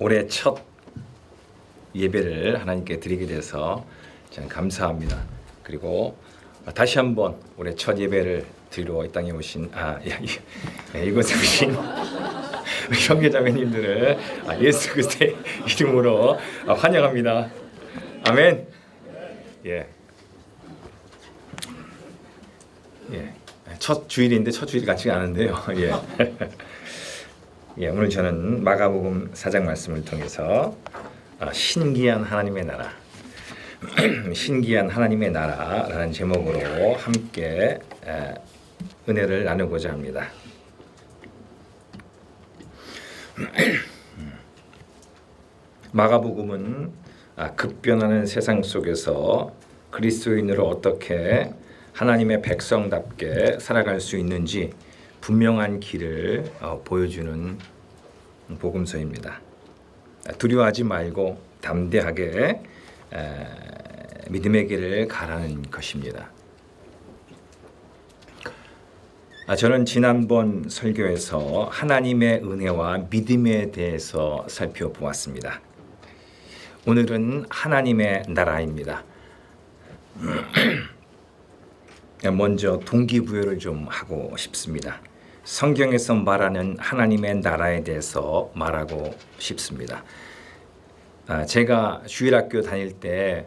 올해 첫 예배를 하나님께 드리게 돼서 저는 감사합니다. 그리고 다시 한번 올해 첫 예배를 드리러 이 땅에 오신 이곳에 오신 형제자매님들을 예수 그리스도의 이름으로 환영합니다. 아멘. 첫 주일인데 첫 주일 같지가 않은데요. 오늘 저는 마가복음 4장 말씀을 통해서 신기한 하나님의 나라, 신기한 하나님의 나라라는 제목으로 함께 은혜를 나누고자 합니다. 마가복음은 급변하는 세상 속에서 그리스도인으로 어떻게 하나님의 백성답게 살아갈 수 있는지 분명한 길을 보여주는 복음서입니다. 두려워하지 말고 담대하게 믿음의 길을 가라는 것입니다. 저는 지난번 설교에서 하나님의 은혜와 믿음에 대해서 살펴보았습니다. 오늘은 하나님의 나라입니다. 먼저 동기부여를 좀 하고 싶습니다. 성경에서 말하는 하나님의 나라에 대해서 말하고 싶습니다. 제가 주일학교 다닐 때가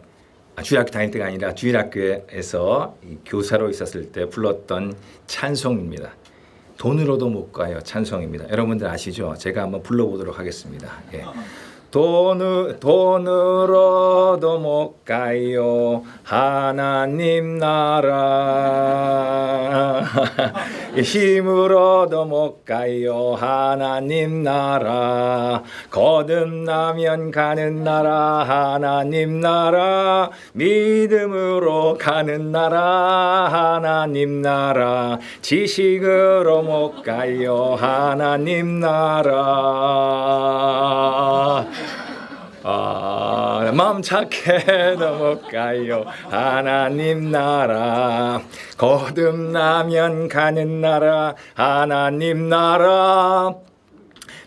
아니라 주일학교에서 교사로 있었을 때 불렀던 찬송입니다. 돈으로도 못 가요 찬송입니다. 여러분들 아시죠? 제가 한번 불러보도록 하겠습니다. 돈으로도 못 가요 하나님 나라 힘으로도 못 가요 하나님 나라 거듭나면 가는 나라 하나님 나라 믿음으로 가는 나라 하나님 나라 지식으로 못 가요 하나님 나라 마음 착해도 못 가요 하나님 나라 거듭나면 가는 나라 하나님 나라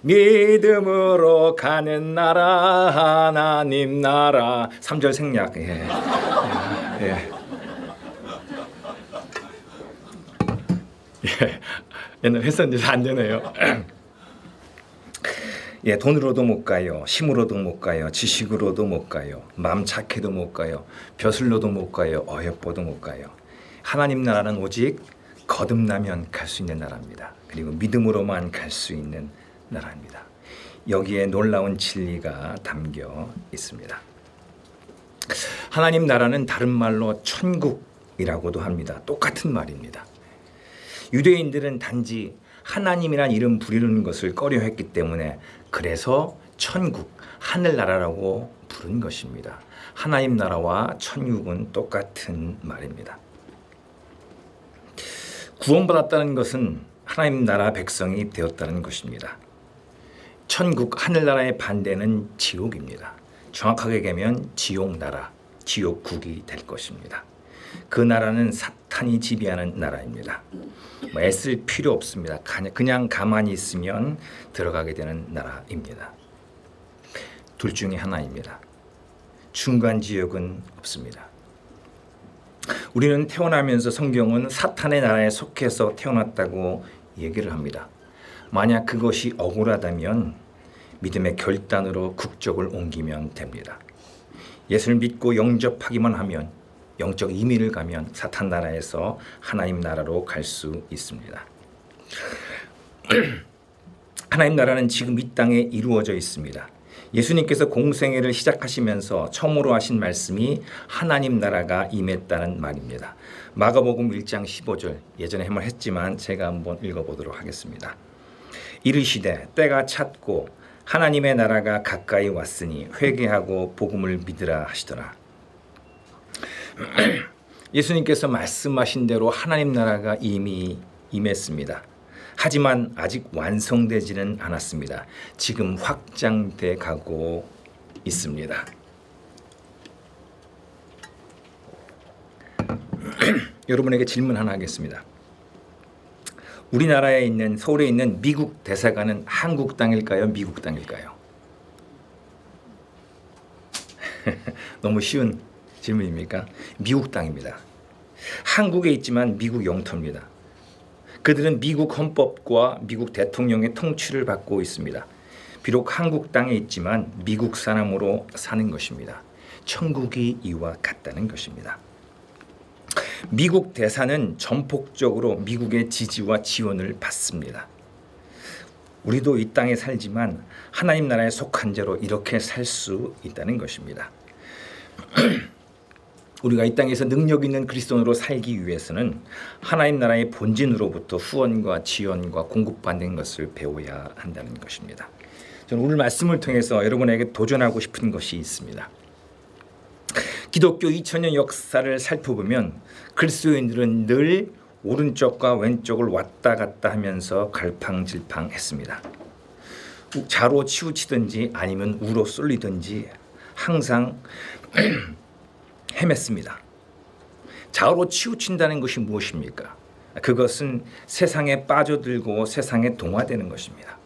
믿음으로 가는 나라 하나님 나라 3절 생략 옛날 했었는데 안 되네요. 돈으로도 못 가요. 힘으로도 못 가요. 지식으로도 못 가요. 마음 착해도 못 가요. 벼슬로도 못 가요. 어여뻐도 못 가요. 하나님 나라는 오직 거듭나면 갈 수 있는 나라입니다. 그리고 믿음으로만 갈 수 있는 나라입니다. 여기에 놀라운 진리가 담겨 있습니다. 하나님 나라는 다른 말로 천국이라고도 합니다. 똑같은 말입니다. 유대인들은 단지 하나님이란 이름 부르는 것을 꺼려했기 때문에 그래서 천국, 하늘나라라고 부른 것입니다. 하나님 나라와 천국은 똑같은 말입니다. 구원받았다는 것은 하나님 나라 백성이 되었다는 것입니다. 천국, 하늘나라의 반대는 지옥입니다. 정확하게 얘기하면 지옥나라, 지옥국이 될 것입니다. 그 나라는 사탄이 지배하는 나라입니다. 애쓸 필요 없습니다. 그냥 가만히 있으면 들어가게 되는 나라입니다. 둘 중에 하나입니다. 중간 지역은 없습니다. 우리는 태어나면서 성경은 사탄의 나라에 속해서 태어났다고 얘기를 합니다. 만약 그것이 억울하다면 믿음의 결단으로 국적을 옮기면 됩니다. 예수를 믿고 영접하기만 하면 영적 이민을 가면 사탄 나라에서 하나님 나라로 갈 수 있습니다. 하나님 나라는 지금 이 땅에 이루어져 있습니다. 예수님께서 공생애를 시작하시면서 처음으로 하신 말씀이 하나님 나라가 임했다는 말입니다. 마가복음 1장 15절 예전에 한번 했지만 제가 한번 읽어보도록 하겠습니다. 이르시되 때가 찼고 하나님의 나라가 가까이 왔으니 회개하고 복음을 믿으라 하시더라. 예수님께서 말씀하신 대로 하나님 나라가 이미 임했습니다. 하지만 아직 완성되지는 않았습니다. 지금 확장돼 가고 있습니다. 여러분에게 질문 하나 하겠습니다. 우리나라에 있는 서울에 있는 미국 대사관은 한국 땅일까요? 미국 땅일까요? 너무 쉬운 질문입니까? 미국 땅입니다. 한국에 있지만 미국 영토입니다. 그들은 미국 헌법과 미국 대통령의 통치를 받고 있습니다. 비록 한국 땅에 있지만 미국 사람으로 사는 것입니다. 천국이 이와 같다는 것입니다. 미국 대사는 전폭적으로 미국의 지지와 지원을 받습니다. 우리도 이 땅에 살지만 하나님 나라에 속한 자로 이렇게 살 수 있다는 것입니다. 우리가 이 땅에서 능력 있는 그리스도인으로 살기 위해서는 하나님 나라의 본진으로부터 후원과 지원과 공급받는 것을 배워야 한다는 것입니다. 저는 오늘 말씀을 통해서 여러분에게 도전하고 싶은 것이 있습니다. 기독교 2000년 역사를 살펴보면 그리스도인들은 늘 오른쪽과 왼쪽을 왔다 갔다 하면서 갈팡질팡했습니다. 좌로 치우치든지 아니면 우로 쏠리든지 항상 헤맸습니다. 좌우로 치우친다는 것이 무엇입니까? 그것은 세상에 빠져들고 세상에 동화되는 것입니다.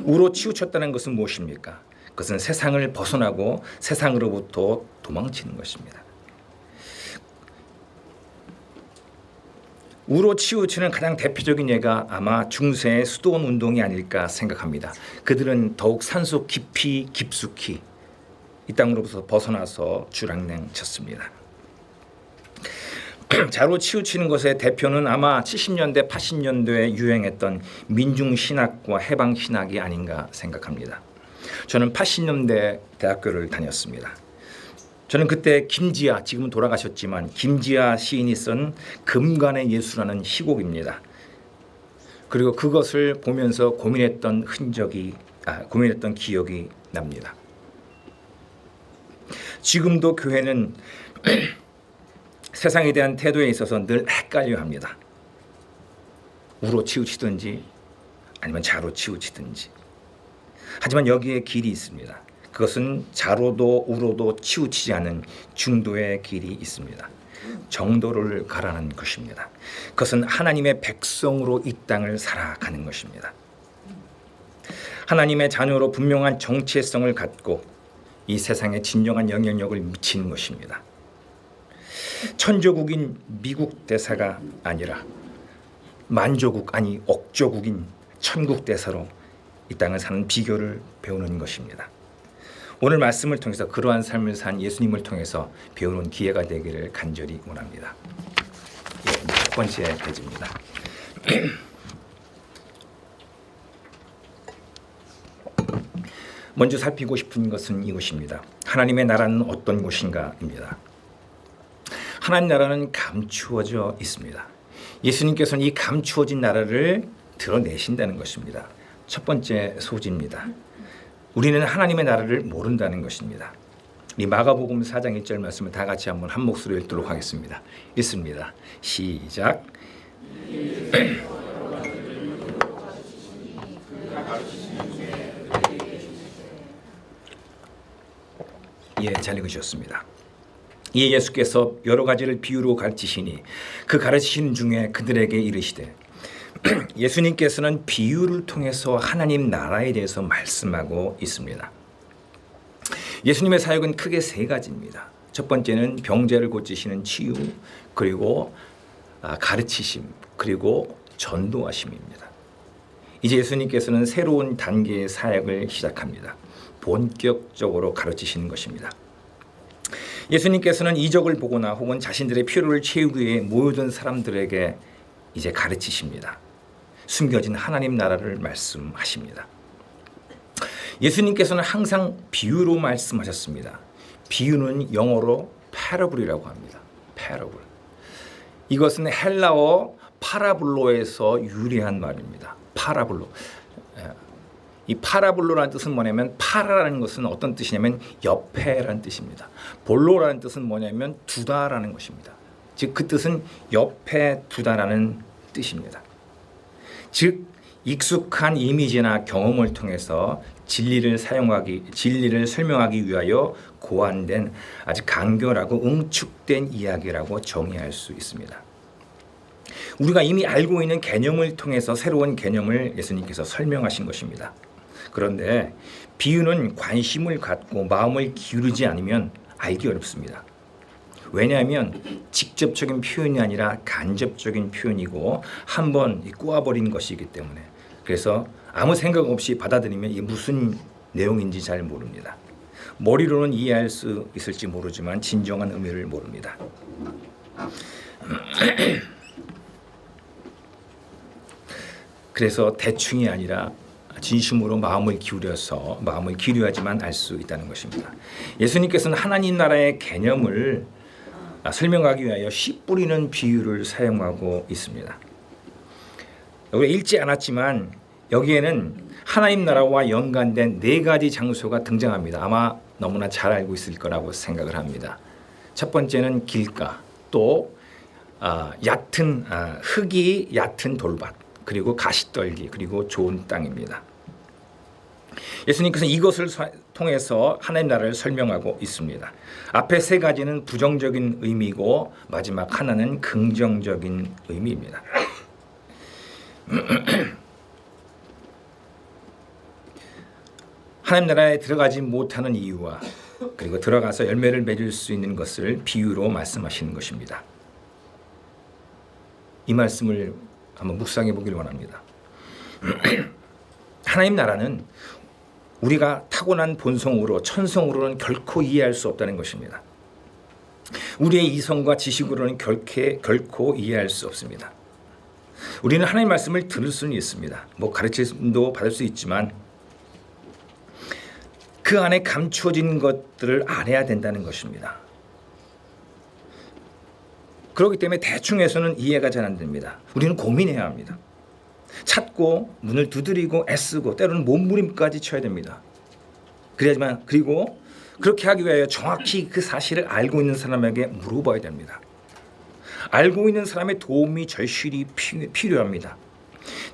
우로 치우쳤다는 것은 무엇입니까? 그것은 세상을 벗어나고 세상으로부터 도망치는 것입니다. 우로 치우치는 가장 대표적인 예가 아마 중세의 수도원 운동이 아닐까 생각합니다. 그들은 더욱 산속 깊숙이 이 땅으로부터 벗어나서 주랑냉 쳤습니다. 좌로 치우치는 것의 대표는 아마 70년대, 80년대에 유행했던 민중신학과 해방신학이 아닌가 생각합니다. 저는 80년대 대학교를 다녔습니다. 저는 그때 김지아, 지금은 돌아가셨지만 김지아 시인이 쓴 금관의 예수라는 시곡입니다. 그리고 그것을 보면서 고민했던 기억이 납니다. 지금도 교회는 세상에 대한 태도에 있어서 늘 헷갈려 합니다. 우로 치우치든지 아니면 좌로 치우치든지. 하지만 여기에 길이 있습니다. 그것은 좌로도 우로도 치우치지 않은 중도의 길이 있습니다. 정도를 가라는 것입니다. 그것은 하나님의 백성으로 이 땅을 살아가는 것입니다. 하나님의 자녀로 분명한 정체성을 갖고 이 세상에 진정한 영향력을 미치는 것입니다. 천조국인 미국 대사가 아니라 만조국 아니 억조국인 천국 대사로 이 땅을 사는 비결을 배우는 것입니다. 오늘 말씀을 통해서 그러한 삶을 산 예수님을 통해서 배우는 기회가 되기를 간절히 원합니다. 첫 번째 페이지입니다. 먼저 살피고 싶은 것은 이것입니다. 하나님의 나라는 어떤 곳인가입니다. 하나님 나라는 감추어져 있습니다. 예수님께서는 이 감추어진 나라를 드러내신다는 것입니다. 첫 번째 소지입니다. 우리는 하나님의 나라를 모른다는 것입니다. 이 마가복음 4장 1절 말씀을 다 같이 한번 한 목소리로 읽도록 하겠습니다. 읽습니다. 시작. 예, 잘 읽으셨습니다. 이에 예수께서 여러 가지를 비유로 가르치시니 그 가르치신 중에 그들에게 이르시되 예수님께서는 비유를 통해서 하나님 나라에 대해서 말씀하고 있습니다. 예수님의 사역은 크게 세 가지입니다. 첫 번째는 병자를 고치시는 치유, 그리고 가르치심, 그리고 전도하심입니다. 이제 예수님께서는 새로운 단계의 사역을 시작합니다. 본격적으로 가르치시는 것입니다. 예수님께서는 이적을 보거나 혹은 자신들의 필요를 채우기 위해 모여든 사람들에게 이제 가르치십니다. 숨겨진 하나님 나라를 말씀하십니다. 예수님께서는 항상 비유로 말씀하셨습니다. 비유는 영어로 parable이라고 합니다. parable. 이것은 헬라어 파라블로에서 유래한 말입니다. 파라블로. 이 파라블로라는 뜻은 뭐냐면 파라라는 것은 어떤 뜻이냐면 옆에라는 뜻입니다. 볼로라는 뜻은 뭐냐면 두다라는 것입니다. 즉 그 뜻은 옆에 두다라는 뜻입니다. 즉 익숙한 이미지나 경험을 통해서 진리를 설명하기 위하여 고안된 아주 간결하고 응축된 이야기라고 정의할 수 있습니다. 우리가 이미 알고 있는 개념을 통해서 새로운 개념을 예수님께서 설명하신 것입니다. 그런데 비유는 관심을 갖고 마음을 기울이지 않으면 알기 어렵습니다. 왜냐하면 직접적인 표현이 아니라 간접적인 표현이고 한번 꼬아버린 것이기 때문에, 그래서 아무 생각 없이 받아들이면 이게 무슨 내용인지 잘 모릅니다. 머리로는 이해할 수 있을지 모르지만 진정한 의미를 모릅니다. 그래서 대충이 아니라 진심으로 마음을 기울여야지만 알 수 있다는 것입니다. 예수님께서는 하나님 나라의 개념을 설명하기 위하여 씨 뿌리는 비유를 사용하고 있습니다. 우리가 읽지 않았지만 여기에는 하나님 나라와 연관된 4가지 장소가 등장합니다. 아마 너무나 잘 알고 있을 거라고 생각을 합니다. 첫 번째는 길가, 또 흙이 얕은 돌밭, 그리고 가시떨기, 그리고 좋은 땅입니다. 예수님께서는 이것을 통해서 하나님 나라를 설명하고 있습니다. 앞에 3가지는 부정적인 의미고 마지막 하나는 긍정적인 의미입니다. 하나님 나라에 들어가지 못하는 이유와 그리고 들어가서 열매를 맺을 수 있는 것을 비유로 말씀하시는 것입니다. 이 말씀을 한번 묵상해 보기를 원합니다. 하나님 나라는 우리가 타고난 본성으로, 천성으로는 결코 이해할 수 없다는 것입니다. 우리의 이성과 지식으로는 결코 이해할 수 없습니다. 우리는 하나님 말씀을 들을 수는 있습니다. 가르침도 받을 수 있지만 그 안에 감추어진 것들을 알아야 된다는 것입니다. 그렇기 때문에 대충 해서는 이해가 잘 안 됩니다. 우리는 고민해야 합니다. 찾고 문을 두드리고 애쓰고 때로는 몸부림까지 쳐야 됩니다. 그리고 그렇게 하기 위하여 정확히 그 사실을 알고 있는 사람에게 물어봐야 됩니다. 알고 있는 사람의 도움이 절실히 필요합니다.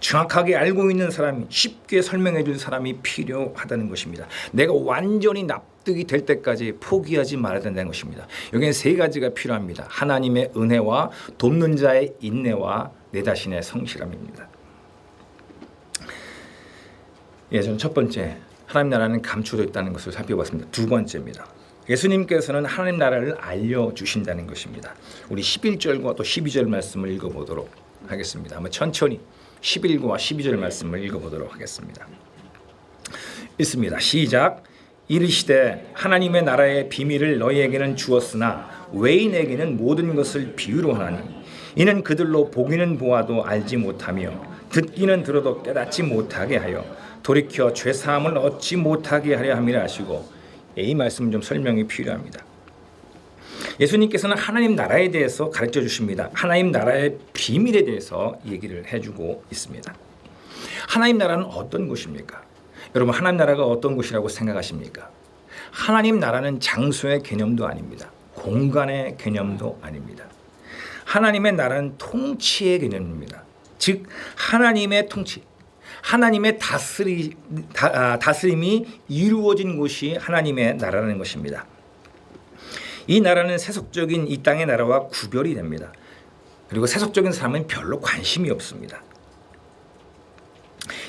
정확하게 알고 있는 사람이, 쉽게 설명해 줄 사람이 필요하다는 것입니다. 내가 완전히 납득이 될 때까지 포기하지 말아야 된다는 것입니다. 여기는 3가지가 필요합니다. 하나님의 은혜와 돕는 자의 인내와 내 자신의 성실함입니다. 저는 첫 번째, 하나님 나라는 감추어져 있다는 것을 살펴봤습니다. 두 번째입니다. 예수님께서는 하나님 나라를 알려주신다는 것입니다. 우리 11절과 또 12절 말씀을 읽어보도록 하겠습니다. 한번 천천히 11과 12절 말씀을 읽어보도록 하겠습니다. 읽습니다. 시작. 이르시되 하나님의 나라의 비밀을 너희에게는 주었으나 외인에게는 모든 것을 비유로 하나니 이는 그들로 보기는 보아도 알지 못하며 듣기는 들어도 깨닫지 못하게 하여 돌이켜 죄사함을 얻지 못하게 하려 함이라 하시고, 이 말씀은 좀 설명이 필요합니다. 예수님께서는 하나님 나라에 대해서 가르쳐 주십니다. 하나님 나라의 비밀에 대해서 얘기를 해주고 있습니다. 하나님 나라는 어떤 곳입니까? 여러분, 하나님 나라가 어떤 곳이라고 생각하십니까? 하나님 나라는 장소의 개념도 아닙니다. 공간의 개념도 아닙니다. 하나님의 나라는 통치의 개념입니다. 즉 하나님의 통치, 하나님의 다스림이 이루어진 곳이 하나님의 나라라는 것입니다. 이 나라는 세속적인 이 땅의 나라와 구별이 됩니다. 그리고 세속적인 사람은 별로 관심이 없습니다.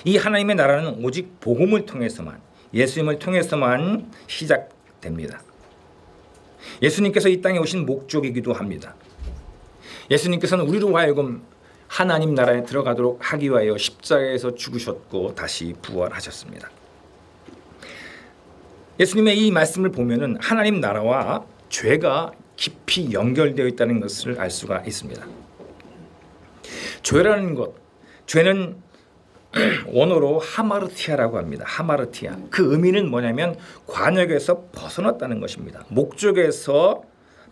이 하나님의 나라는 오직 복음을 통해서만, 예수님을 통해서만 시작됩니다. 예수님께서 이 땅에 오신 목적이기도 합니다. 예수님께서는 우리로 하여금 하나님 나라에 들어가도록 하기 위하여 십자가에서 죽으셨고 다시 부활하셨습니다. 예수님의 이 말씀을 보면은 하나님 나라와 죄가 깊이 연결되어 있다는 것을 알 수가 있습니다. 죄라는 것, 죄는 원어로 하마르티아라고 합니다. 하마르티아. 그 의미는 뭐냐면 관역에서 벗어났다는 것입니다. 목적에서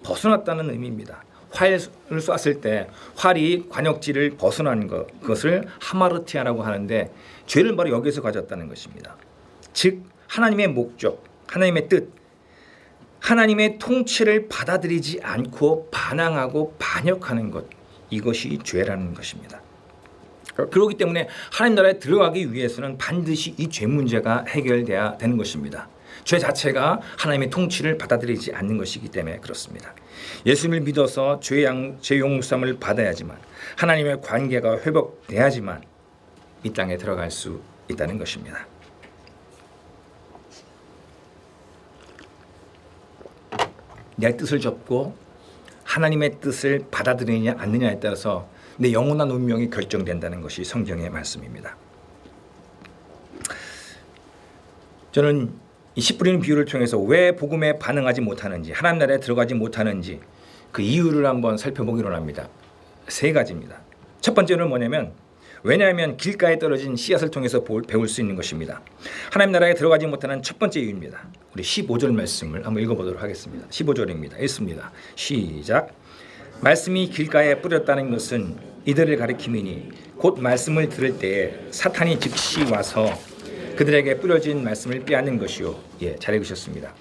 벗어났다는 의미입니다. 활을 쐈을 때 활이 관역지를 벗어난 그것을 하마르티아라고 하는데, 죄를 바로 여기서 가졌다는 것입니다. 즉 하나님의 목적, 하나님의 뜻, 하나님의 통치를 받아들이지 않고 반항하고 반역하는 것, 이것이 죄라는 것입니다. 그렇기 때문에 하나님 나라에 들어가기 위해서는 반드시 이 죄 문제가 해결돼야 되는 것입니다. 죄 자체가 하나님의 통치를 받아들이지 않는 것이기 때문에 그렇습니다. 예수님을 믿어서 죄 용서함을 받아야지만, 하나님의 관계가 회복돼야지만 이 땅에 들어갈 수 있다는 것입니다. 내 뜻을 접고 하나님의 뜻을 받아들이느냐 않느냐에 따라서 내 영원한 운명이 결정된다는 것이 성경의 말씀입니다. 저는 이 씨 뿌리는 비유를 통해서 왜 복음에 반응하지 못하는지, 하나님 나라에 들어가지 못하는지 그 이유를 한번 살펴보기로 합니다. 세 가지입니다. 첫 번째는 뭐냐면, 왜냐하면 길가에 떨어진 씨앗을 통해서 배울 수 있는 것입니다. 하나님 나라에 들어가지 못하는 첫 번째 이유입니다. 우리 15절 말씀을 한번 읽어보도록 하겠습니다. 15절입니다. 읽습니다. 시작. 말씀이 길가에 뿌렸다는 것은 이들을 가리킴이니 곧 말씀을 들을 때에 사탄이 즉시 와서 그들에게 뿌려진 말씀을 빼앗는 것이요. 예, 잘 읽으셨습니다.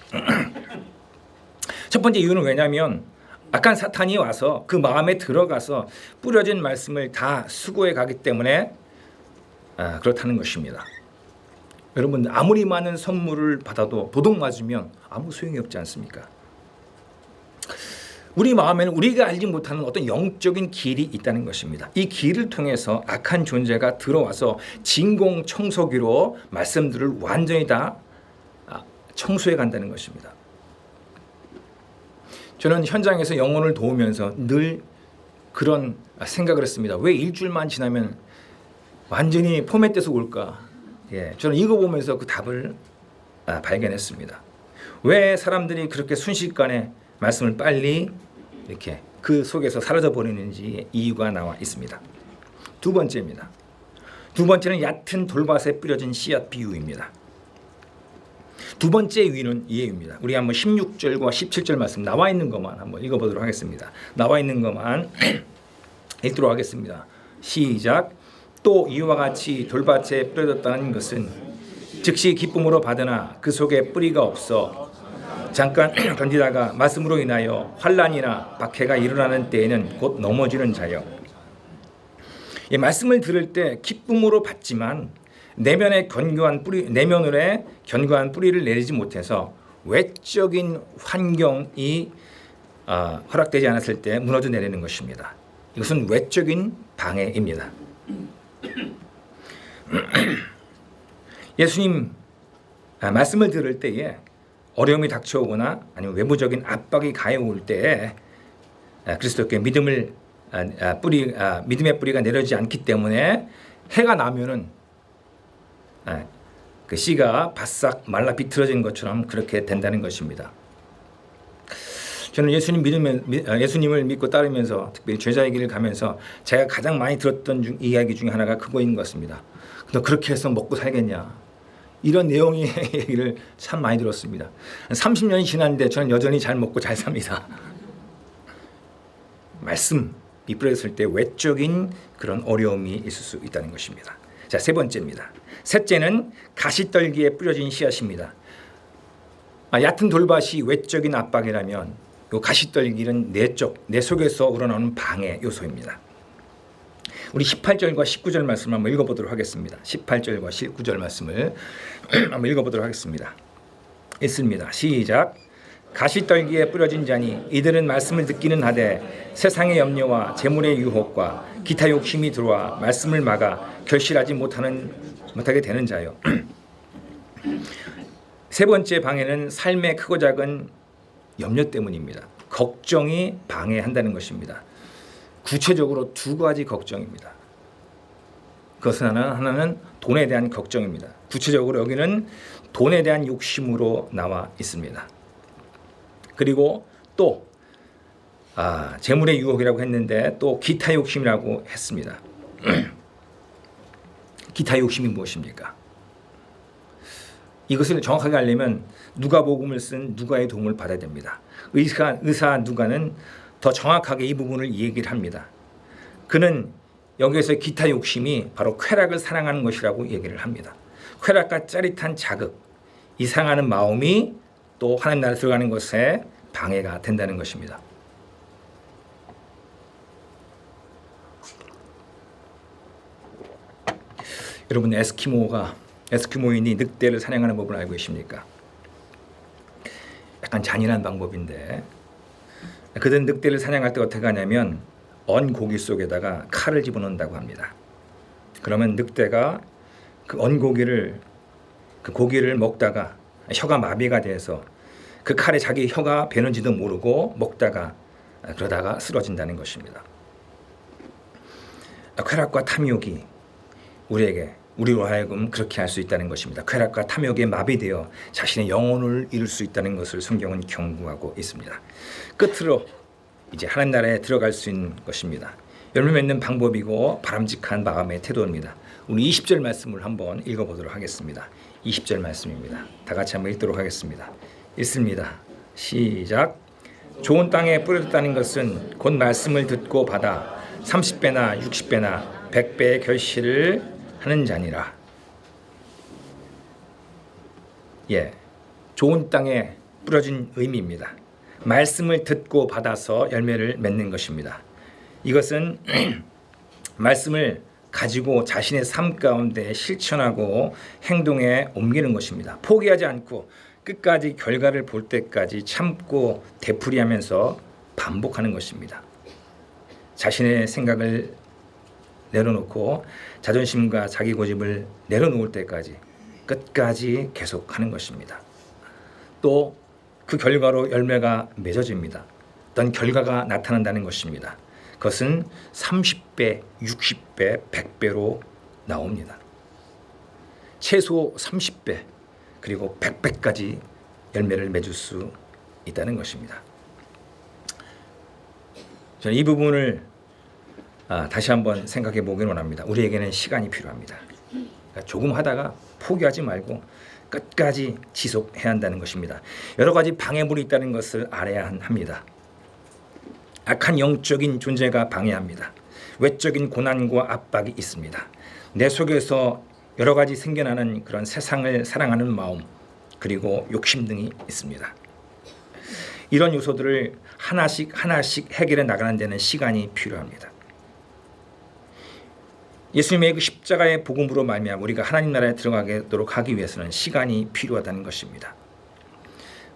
첫 번째 이유는 왜냐하면 악한 사탄이 와서 그 마음에 들어가서 뿌려진 말씀을 다 수고해 가기 때문에 그렇다는 것입니다. 여러분, 아무리 많은 선물을 받아도 도둑 맞으면 아무 소용이 없지 않습니까? 우리 마음에는 우리가 알지 못하는 어떤 영적인 길이 있다는 것입니다. 이 길을 통해서 악한 존재가 들어와서 진공 청소기로 말씀들을 완전히 다 청소해 간다는 것입니다. 저는 현장에서 영혼을 도우면서 늘 그런 생각을 했습니다. 왜 일주일만 지나면 완전히 포맷돼서 올까? 예, 저는 이거 보면서 그 답을 발견했습니다. 왜 사람들이 그렇게 순식간에 말씀을 빨리 이렇게 그 속에서 사라져 버리는지 이유가 나와 있습니다. 두 번째입니다. 두 번째는 얕은 돌밭에 뿌려진 씨앗 비유입니다. 두 번째 이유입니다. 우리 한번 16절과 17절 말씀 나와 있는 것만 한번 읽어보도록 하겠습니다. 나와 있는 것만 읽도록 하겠습니다. 시작. 또 이와 같이 돌밭에 뿌려졌다는 것은 즉시 기쁨으로 받으나 그 속에 뿌리가 없어 잠깐 던지다가 말씀으로 인하여 환난이나 박해가 일어나는 때에는 곧 넘어지는 자요. 이 말씀을 들을 때 기쁨으로 받지만 내면으로 견고한 뿌리를 내리지 못해서 외적인 환경이 허락되지 않았을 때 무너져 내리는 것입니다. 이것은 외적인 방해입니다. 예수님 말씀을 들을 때에 어려움이 닥쳐오거나 아니면 외부적인 압박이 가해올 때에 그리스도께 믿음의 뿌리가 내려지지 않기 때문에 해가 나면은 그 씨가 바싹 말라 비틀어진 것처럼 그렇게 된다는 것입니다. 저는 예수님을 믿고 따르면서 특별히 제자의 길을 가면서 제가 가장 많이 들었던 이야기 중에 하나가 그거인 것 같습니다. 너 그렇게 해서 먹고 살겠냐? 이런 내용의 얘기를 참 많이 들었습니다. 30년이 지났는데 저는 여전히 잘 먹고 잘 삽니다. 말씀이 뿌려졌을 때 외적인 그런 어려움이 있을 수 있다는 것입니다. 자, 세 번째입니다. 셋째는 가시떨기에 뿌려진 씨앗입니다. 얕은 돌밭이 외적인 압박이라면 이 가시떨기는 내 속에서 우러나오는 방해 요소입니다. 우리 18절과 19절 말씀을 한번 읽어보도록 하겠습니다. 18절과 19절 말씀을 한번 읽어보도록 하겠습니다. 읽습니다. 시작. 가시떨기에 뿌려진 자니 이들은 말씀을 듣기는 하되 세상의 염려와 재물의 유혹과 기타 욕심이 들어와 말씀을 막아 결실하지 못하게 되는 자요. 세 번째 방해는 삶의 크고 작은 염려 때문입니다. 걱정이 방해한다는 것입니다. 구체적으로 두 가지 걱정입니다. 그것은 하나는 돈에 대한 걱정입니다. 구체적으로 여기는 돈에 대한 욕심으로 나와 있습니다. 그리고 또 재물의 유혹이라고 했는데 또 기타 욕심이라고 했습니다. 기타 욕심이 무엇입니까? 이것을 정확하게 알려면 누가복음을 쓴 누가의 도움을 받아야 됩니다. 의사 누가는 더 정확하게 이 부분을 얘기를 합니다. 그는 여기에서 기타 욕심이 바로 쾌락을 사랑하는 것이라고 얘기를 합니다. 쾌락과 짜릿한 자극, 이상하는 마음이 또 하나님 나라에 들어가는 것에 방해가 된다는 것입니다. 여러분, 에스키모인이 늑대를 사냥하는 법을 알고 계십니까? 약간 잔인한 방법인데 그들은 늑대를 사냥할 때 어떻게 하냐면 언 고기 속에다가 칼을 집어넣는다고 합니다. 그러면 늑대가 그 언 고기를 먹다가 혀가 마비가 돼서 그 칼에 자기 혀가 베는지도 모르고 먹다가 그러다가 쓰러진다는 것입니다. 쾌락과 탐욕이 우리로 하여금 그렇게 할 수 있다는 것입니다. 쾌락과 탐욕에 마비되어 자신의 영혼을 잃을 수 있다는 것을 성경은 경고하고 있습니다. 끝으로 이제 하나님 나라에 들어갈 수 있는 것입니다. 열매 맺는 방법이고 바람직한 마음의 태도입니다. 우리 20절 말씀을 한번 읽어보도록 하겠습니다. 20절 말씀입니다. 다 같이 한번 읽도록 하겠습니다. 읽습니다. 시작. 좋은 땅에 뿌려졌다는 것은 곧 말씀을 듣고 받아 30배나 60배나 100배의 결실을 하는 자니라. 좋은 땅에 뿌려진 의미입니다. 말씀을 듣고 받아서 열매를 맺는 것입니다. 이것은 말씀을 가지고 자신의 삶 가운데 실천하고 행동에 옮기는 것입니다. 포기하지 않고 끝까지 결과를 볼 때까지 참고 되풀이하면서 반복하는 것입니다. 자신의 생각을 내려놓고 자존심과 자기 고집을 내려놓을 때까지 끝까지 계속하는 것입니다. 또 그 결과로 열매가 맺어집니다. 어떤 결과가 나타난다는 것입니다. 그것은 30배, 60배, 100배로 나옵니다. 최소 30배 그리고 100배까지 열매를 맺을 수 있다는 것입니다. 저는 이 부분을 다시 한번 생각해 보길 원합니다. 우리에게는 시간이 필요합니다. 그러니까 조금 하다가 포기하지 말고 끝까지 지속해야 한다는 것입니다. 여러 가지 방해물이 있다는 것을 알아야 합니다. 악한 영적인 존재가 방해합니다. 외적인 고난과 압박이 있습니다. 내 속에서 여러 가지 생겨나는 그런 세상을 사랑하는 마음 그리고 욕심 등이 있습니다. 이런 요소들을 하나씩 해결해 나가는 데는 시간이 필요합니다. 예수님의 그 십자가의 복음으로 말미암아 우리가 하나님 나라에 들어가도록 하기 위해서는 시간이 필요하다는 것입니다.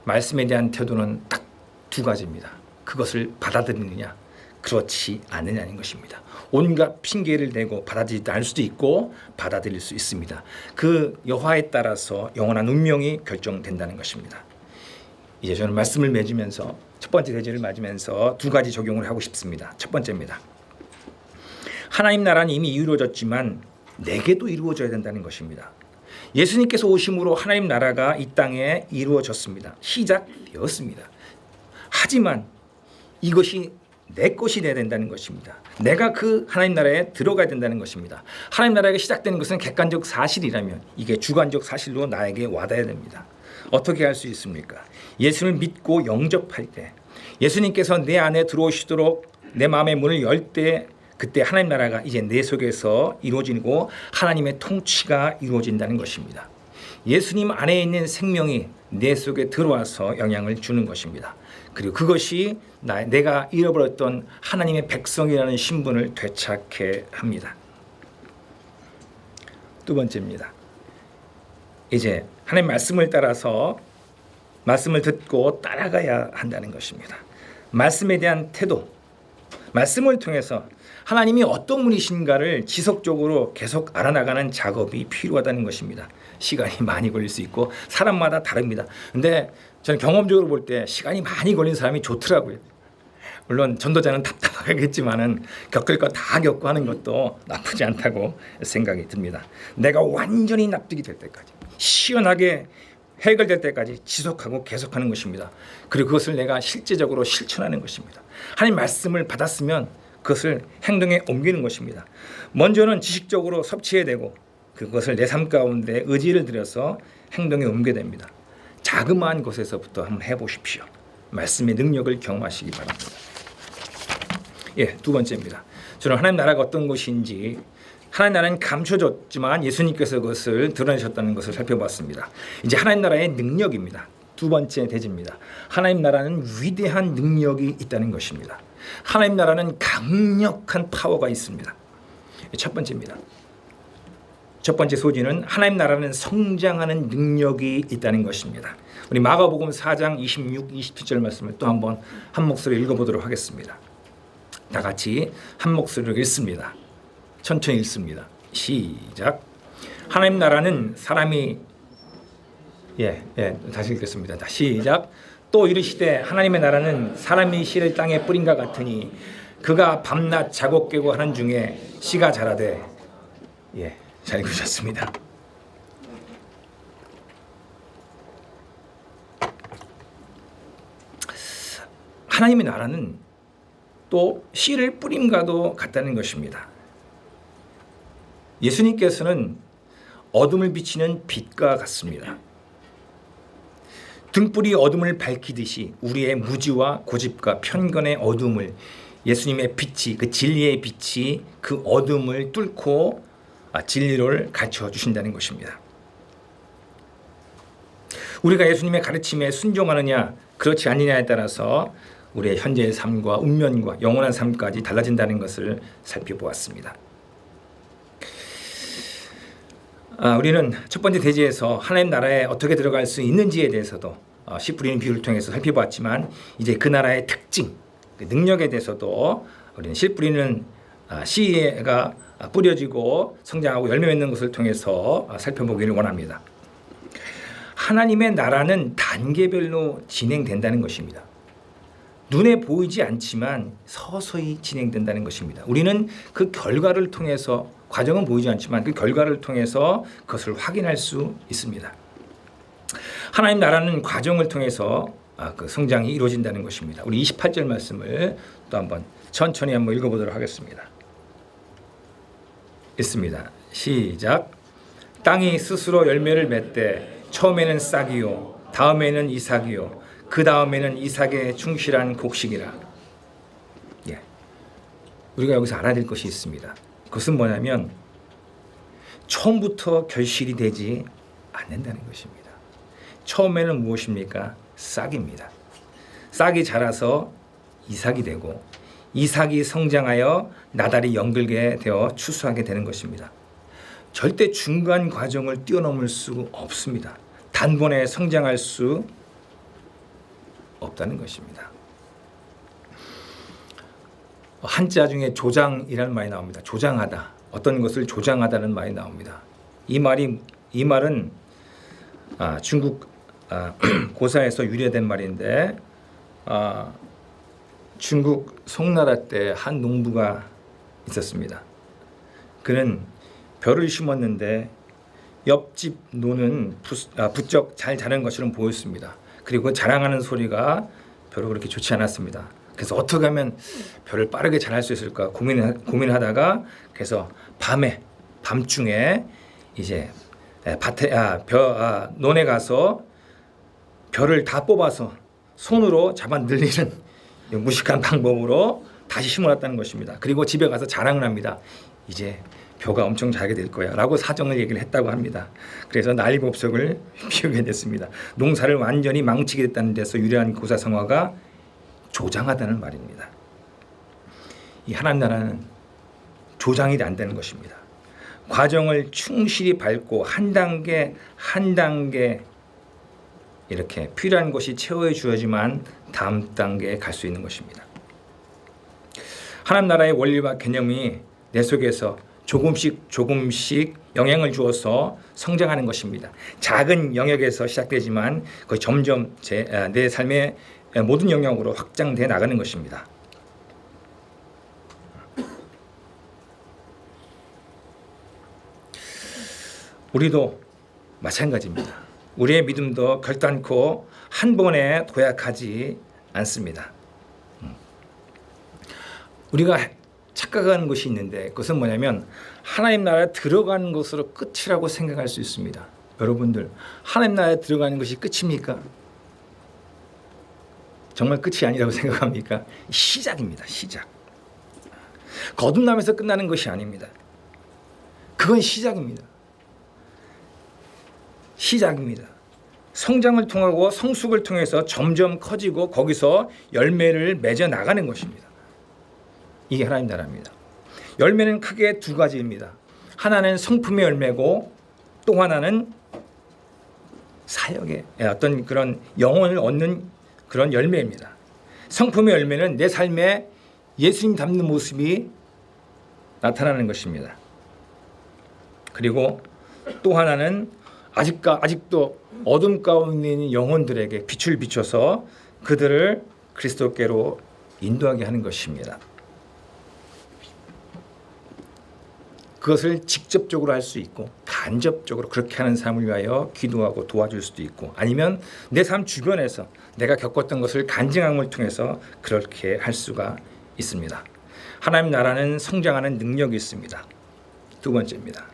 말씀에 대한 태도는 딱 두 가지입니다. 그것을 받아들이느냐 그렇지 않느냐는 것입니다. 온갖 핑계를 대고 받아들이지 않을 수도 있고 받아들일 수 있습니다. 그 여하에 따라서 영원한 운명이 결정된다는 것입니다. 이제 저는 말씀을 맺으면서 첫 번째 대제를 맞으면서 두 가지 적용을 하고 싶습니다. 첫 번째입니다. 하나님 나라는 이미 이루어졌지만 내게도 이루어져야 된다는 것입니다. 예수님께서 오심으로 하나님 나라가 이 땅에 이루어졌습니다. 시작되었습니다. 하지만 이것이 내 것이 되어야 된다는 것입니다. 내가 그 하나님 나라에 들어가야 된다는 것입니다. 하나님 나라가 시작되는 것은 객관적 사실이라면 이게 주관적 사실로 나에게 와닿아야 됩니다. 어떻게 할 수 있습니까? 예수를 믿고 영접할 때 예수님께서 내 안에 들어오시도록 내 마음의 문을 열 때 그때 하나님 나라가 이제 내 속에서 이루어지고 하나님의 통치가 이루어진다는 것입니다. 예수님 안에 있는 생명이 내 속에 들어와서 영향을 주는 것입니다. 그리고 그것이 내가 잃어버렸던 하나님의 백성이라는 신분을 되찾게 합니다. 두 번째입니다. 이제 하나님 말씀을 따라서 말씀을 듣고 따라가야 한다는 것입니다. 말씀에 대한 태도, 말씀을 통해서 하나님이 어떤 분이신가를 지속적으로 계속 알아나가는 작업이 필요하다는 것입니다. 시간이 많이 걸릴 수 있고 사람마다 다릅니다. 근데 저는 경험적으로 볼 때 시간이 많이 걸린 사람이 좋더라고요. 물론 전도자는 답답하겠지만은 겪을 거 다 겪고 하는 것도 나쁘지 않다고 생각이 듭니다. 내가 완전히 납득이 될 때까지 시원하게 해결될 때까지 지속하고 계속하는 것입니다. 그리고 그것을 내가 실제적으로 실천하는 것입니다. 하나님 말씀을 받았으면 그것을 행동에 옮기는 것입니다. 먼저는 지식적으로 섭취해야 되고 그것을 내 삶 가운데 의지를 들여서 행동에 옮겨야 됩니다. 자그마한 것에서부터 한번 해보십시오. 말씀의 능력을 경험하시기 바랍니다. 두 번째입니다. 저는 하나님 나라가 어떤 것인지 하나님 나라는 감춰졌지만 예수님께서 그것을 드러내셨다는 것을 살펴봤습니다. 이제 하나님 나라의 능력입니다. 두 번째 대지입니다. 하나님 나라는 위대한 능력이 있다는 것입니다. 하나님 나라는 강력한 파워가 있습니다. 첫 번째입니다. 첫 번째 소지는 하나님 나라는 성장하는 능력이 있다는 것입니다. 우리 마가복음 4장 26, 27절 말씀을 또 한번 한 목소리로 읽어보도록 하겠습니다. 다 같이 한 목소리로 읽습니다. 천천히 읽습니다. 시작. 하나님 나라는 사람이 다시 읽겠습니다. 자, 시작. 또 이르시되 하나님의 나라는 사람이 씨를 땅에 뿌린과 같으니 그가 밤낮 자고 깨고 하는 중에 씨가 자라되. 잘 읽으셨습니다. 하나님의 나라는 또 씨를 뿌림과도 같다는 것입니다. 예수님께서는 어둠을 비치는 빛과 같습니다. 등불이 어둠을 밝히듯이 우리의 무지와 고집과 편견의 어둠을 예수님의 빛이, 그 진리의 빛이 그 어둠을 뚫고 진리를 갖춰 주신다는 것입니다. 우리가 예수님의 가르침에 순종하느냐 그렇지 않느냐에 따라서 우리의 현재의 삶과 운명과 영원한 삶까지 달라진다는 것을 살펴보았습니다. 우리는 첫 번째 대지에서 하나님 나라에 어떻게 들어갈 수 있는지에 대해서도 씨 뿌리는 비유를 통해서 살펴봤지만 이제 그 나라의 특징, 그 능력에 대해서도 우리는 씨 뿌리는 씨가 뿌려지고 성장하고 열매 맺는 것을 통해서 살펴보기를 원합니다. 하나님의 나라는 단계별로 진행된다는 것입니다. 눈에 보이지 않지만 서서히 진행된다는 것입니다. 우리는 그 결과를 통해서, 과정은 보이지 않지만 그 결과를 통해서 그것을 확인할 수 있습니다. 하나님 나라는 과정을 통해서 그 성장이 이루어진다는 것입니다. 우리 28절 말씀을 또 한번 천천히 한번 읽어보도록 하겠습니다. 있습니다. 시작. 땅이 스스로 열매를 맺되 처음에는 싹이요 다음에는 이삭이요 그 다음에는 이삭의 충실한 곡식이라. 우리가 여기서 알아야 될 것이 있습니다. 그것은 뭐냐면 처음부터 결실이 되지 않는다는 것입니다. 처음에는 무엇입니까? 싹입니다. 싹이 자라서 이삭이 되고 이삭이 성장하여 나달이 연글게 되어 추수하게 되는 것입니다. 절대 중간 과정을 뛰어넘을 수 없습니다. 단번에 성장할 수 없다는 것입니다. 한자 중에 조장이라는 말이 나옵니다. 조장하다. 어떤 것을 조장하다는 말이 나옵니다. 이 말은 중국 고사에서 유래된 말인데 중국 송나라 때 한 농부가 있었습니다. 그는 벼를 심었는데 옆집 노는 부쩍 잘 자란 것처럼 보였습니다. 그리고 자랑하는 소리가 별로 그렇게 좋지 않았습니다. 그래서 어떻게 하면 벼를 빠르게 자랄 수 있을까 고민하다가 그래서 밤중에 이제 논에 가서 벼를 다 뽑아서 손으로 잡아 늘리는 무식한 방법으로 다시 심어놨다는 것입니다. 그리고 집에 가서 자랑을 합니다. 이제 벼가 엄청 자게 될 거야 라고 사정을 얘기를 했다고 합니다. 그래서 난리법석을 피우게 됐습니다. 농사를 완전히 망치게 됐다는 데서 유래한 고사성어가 조장하다는 말입니다. 이 하나님 나라는 조장이 안 되는 것입니다. 과정을 충실히 밟고 한 단계 한 단계 이렇게 필요한 것이 채워 주어지만 다음 단계에 갈 수 있는 것입니다. 하나님 나라의 원리와 개념이 내 속에서 조금씩 영향을 주어서 성장하는 것입니다. 작은 영역에서 시작되지만 그 점점 내 삶의 모든 영역으로 확장돼 나가는 것입니다. 우리도 마찬가지입니다. 우리의 믿음도 결단코 한 번에 도약하지 않습니다. 우리가 착각하는 것이 있는데 그것은 뭐냐면 하나님 나라에 들어가는 것으로 끝이라고 생각할 수 있습니다. 여러분들 하나님 나라에 들어가는 것이 끝입니까? 정말 끝이 아니라고 생각합니까? 시작입니다. 시작. 거듭남에서 끝나는 것이 아닙니다. 그건 시작입니다. 시작입니다. 성장을 통하고 성숙을 통해서 점점 커지고 거기서 열매를 맺어 나가는 것입니다. 이게 하나님 나라입니다. 열매는 크게 두 가지입니다. 하나는 성품의 열매고 또 하나는 사역의 어떤 그런 영혼을 얻는 그런 열매입니다. 성품의 열매는 내 삶에 예수님 닮는 모습이 나타나는 것입니다. 그리고 또 하나는 아직도 어둠 가운데 있는 영혼들에게 빛을 비춰서 그들을 그리스도께로 인도하게 하는 것입니다. 그것을 직접적으로 할 수 있고 간접적으로 그렇게 하는 삶을 위하여 기도하고 도와줄 수도 있고, 아니면 내 삶 주변에서 내가 겪었던 것을 간증함을 통해서 그렇게 할 수가 있습니다. 하나님 나라는 성장하는 능력이 있습니다. 두 번째입니다.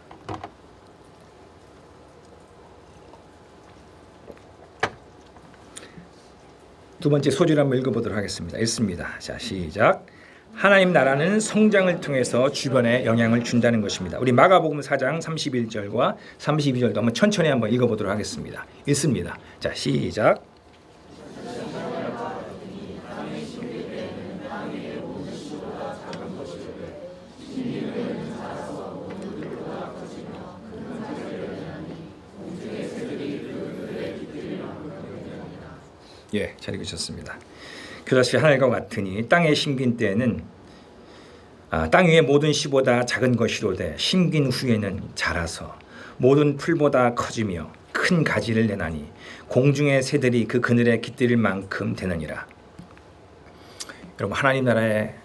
두 번째 소리를 한번 읽어보도록 하겠습니다. 읽습니다. 자, 시작. 하나님 나라는 성장을 통해서 주변에 영향을 준다는 것입니다. 우리 마가복음 4장 31절과 32절도 한번 천천히 한번 읽어보도록 하겠습니다. 읽습니다. 자, 시작. 예, 잘 읽으셨습니다. 그것이 하늘과 같으니 땅에 심긴 때에는 땅 위의 모든 씨보다 작은 것이로되 심긴 후에는 자라서 모든 풀보다 커지며 큰 가지를 내나니 공중의 새들이 그 그늘에 깃들일 만큼 되느니라. 여러분, 하나님 나라의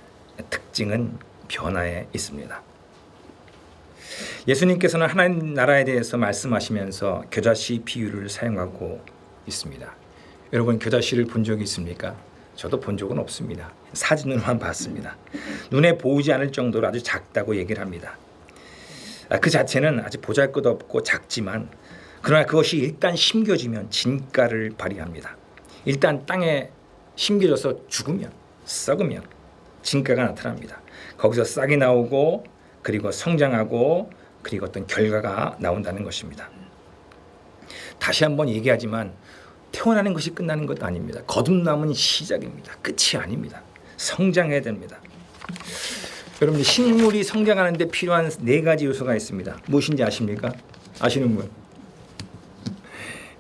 특징은 변화에 있습니다. 예수님께서는 하나님 나라에 대해서 말씀하시면서 겨자씨 비유를 사용하고 있습니다. 여러분, 겨자씨를 본 적이 있습니까? 저도 본 적은 없습니다. 사진으로만 봤습니다. 눈에 보이지 않을 정도로 아주 작다고 얘기를 합니다. 그 자체는 아주 보잘것없고 작지만, 그러나 그것이 일단 심겨지면 진가를 발휘합니다. 일단 땅에 심겨져서 죽으면, 썩으면 진가가 나타납니다. 거기서 싹이 나오고, 그리고 성장하고, 그리고 어떤 결과가 나온다는 것입니다. 다시 한번 얘기하지만 태어나는 것이 끝나는 것도 아닙니다. 거듭남은 시작입니다. 끝이 아닙니다. 성장해야 됩니다. 여러분, 식물이 성장하는 데 필요한 4가지 요소가 있습니다. 무엇인지 아십니까? 아시는 분?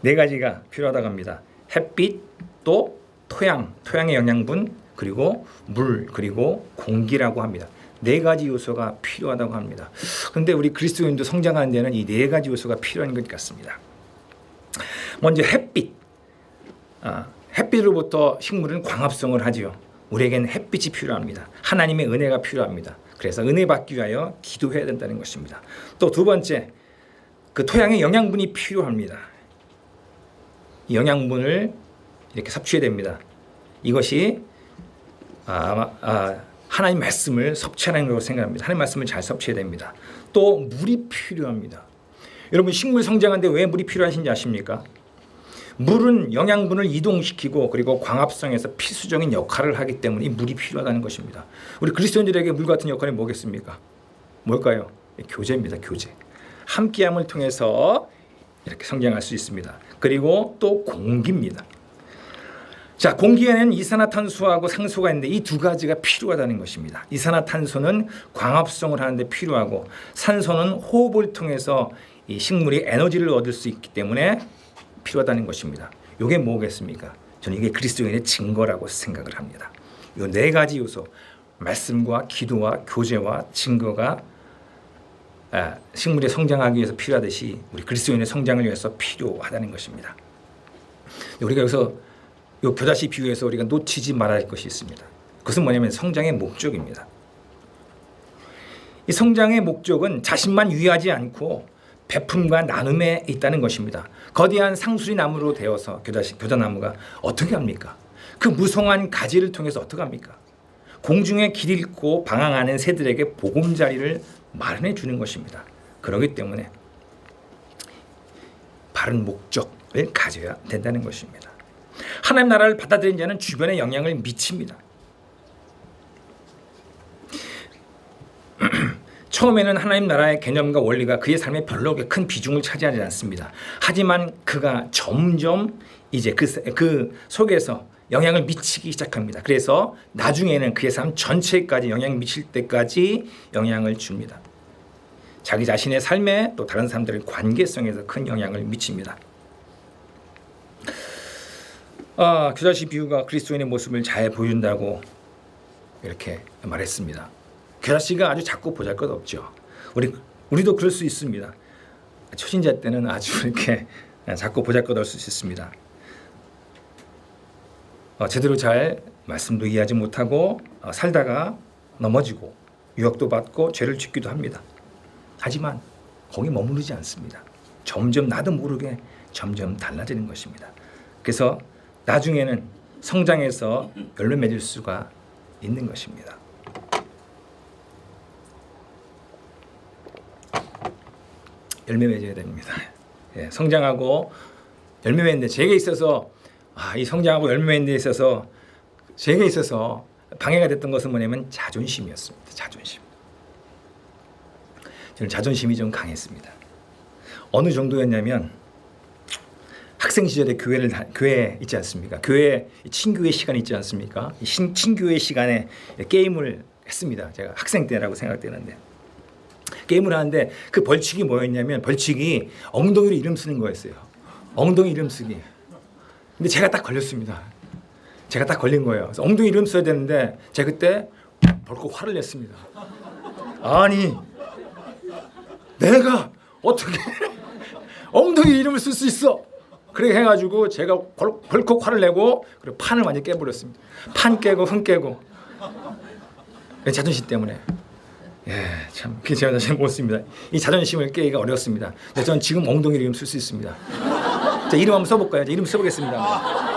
4가지가 필요하다고 합니다. 햇빛, 또 토양의 영양분, 그리고 물, 그리고 공기라고 합니다. 4가지 요소가 필요하다고 합니다. 그런데 우리 그리스도인도 성장하는 데는 이 4가지 요소가 필요한 것 같습니다. 먼저 햇빛. 햇빛으로부터 식물은 광합성을 하지요. 우리에겐 햇빛이 필요합니다. 하나님의 은혜가 필요합니다. 그래서 은혜 받기 위하여 기도해야 된다는 것입니다. 또 두 번째, 그 토양의 영양분이 필요합니다. 이 영양분을 이렇게 섭취해야 됩니다. 이것이 하나님 말씀을 섭취하는 것으로 생각합니다. 하나님 말씀을 잘 섭취해야 됩니다. 또 물이 필요합니다. 여러분, 식물 성장하는데 왜 물이 필요하신지 아십니까? 물은 영양분을 이동시키고 그리고 광합성에서 필수적인 역할을 하기 때문에 물이 필요하다는 것입니다. 우리 그리스도인들에게 물 같은 역할이 뭐겠습니까? 뭘까요? 교제입니다. 교제. 함께함을 통해서 이렇게 성장할 수 있습니다. 그리고 또 공기입니다. 자, 공기에는 이산화탄소하고 상소가 있는데 이 2가지가 필요하다는 것입니다. 이산화탄소는 광합성을 하는데 필요하고, 산소는 호흡을 통해서 이 식물이 에너지를 얻을 수 있기 때문에 필요하다는 것입니다. 이게 뭐겠습니까? 저는 이게 그리스도인의 증거라고 생각을 합니다. 이 4가지 요소, 말씀과 기도와 교제와 증거가 식물이 성장하기 위해서 필요하듯이 우리 그리스도인의 성장을 위해서 필요하다는 것입니다. 우리가 여기서 이 겨자씨 비유에서 우리가 놓치지 말아야 할 것이 있습니다. 그것은 뭐냐면 성장의 목적입니다. 이 성장의 목적은 자신만 유의하지 않고 베품과 나눔에 있다는 것입니다. 거대한 상수리 나무로 되어서 겨자나무가 어떻게 합니까? 그 무성한 가지를 통해서 어떻게 합니까? 공중에 길 잃고 방황하는 새들에게 보금자리를 마련해 주는 것입니다. 그렇기 때문에 바른 목적을 가져야 된다는 것입니다. 하나님 나라를 받아들인 자는 주변에 영향을 미칩니다. 처음에는 하나님 나라의 개념과 원리가 그의 삶에 별로 큰 비중을 차지하지 않습니다. 하지만 그가 점점 이제 그 속에서 영향을 미치기 시작합니다. 그래서 나중에는 그의 삶 전체까지 영향을 미칠 때까지 영향을 줍니다. 자기 자신의 삶에 또 다른 사람들의 관계성에서 큰 영향을 미칩니다. 겨자씨 비유가 그리스도인의 모습을 잘 보여준다고 이렇게 말했습니다. 겨자씨가 아주 작고 보잘것없죠. 우리도 그럴 수 있습니다. 초신자 때는 아주 이렇게 자꾸 보잘것없을 수 있습니다. 제대로 잘 말씀도 이해하지 못하고 살다가 넘어지고 유혹도 받고 죄를 짓기도 합니다. 하지만 거기 머무르지 않습니다. 점점 나도 모르게 점점 달라지는 것입니다. 그래서 나중에는 성장해서 열매 맺을 수가 있는 것입니다. 열매 맺어야 됩니다. 성장하고 열매 맺는 데 제게 있어서 이 성장하고 열매 맺는 데 있어서 제게 있어서 방해가 됐던 것은 뭐냐면 자존심이었습니다. 자존심. 저는 자존심이 좀 강했습니다. 어느 정도였냐면 학생 시절에 교회 있지 않습니까? 교회 친교회 시간 있지 않습니까? 친교회 시간에 게임을 했습니다. 제가 학생 때라고 생각되는데 게임을 하는데 그 벌칙이 뭐였냐면 벌칙이 엉덩이로 이름 쓰는 거였어요. 엉덩이 이름 쓰기. 근데 제가 딱 걸렸습니다. 제가 딱 걸린 거예요. 그래서 엉덩이 이름 써야 되는데 제가 그때 벌컥 화를 냈습니다. 아니 내가 어떻게 엉덩이 이름을 쓸 수 있어? 그렇게 해가지고 제가 벌컥 화를 내고 그리고 판을 완전히 깨버렸습니다. 판 깨고 흥 깨고 자존심 때문에. 참 제가 자신 못 씁니다. 이 자존심을 깨기가 어렵습니다. 근데 저는 지금 엉덩이 이름 쓸 수 있습니다. 자, 이름 한번 써볼까요? 이름 써보겠습니다.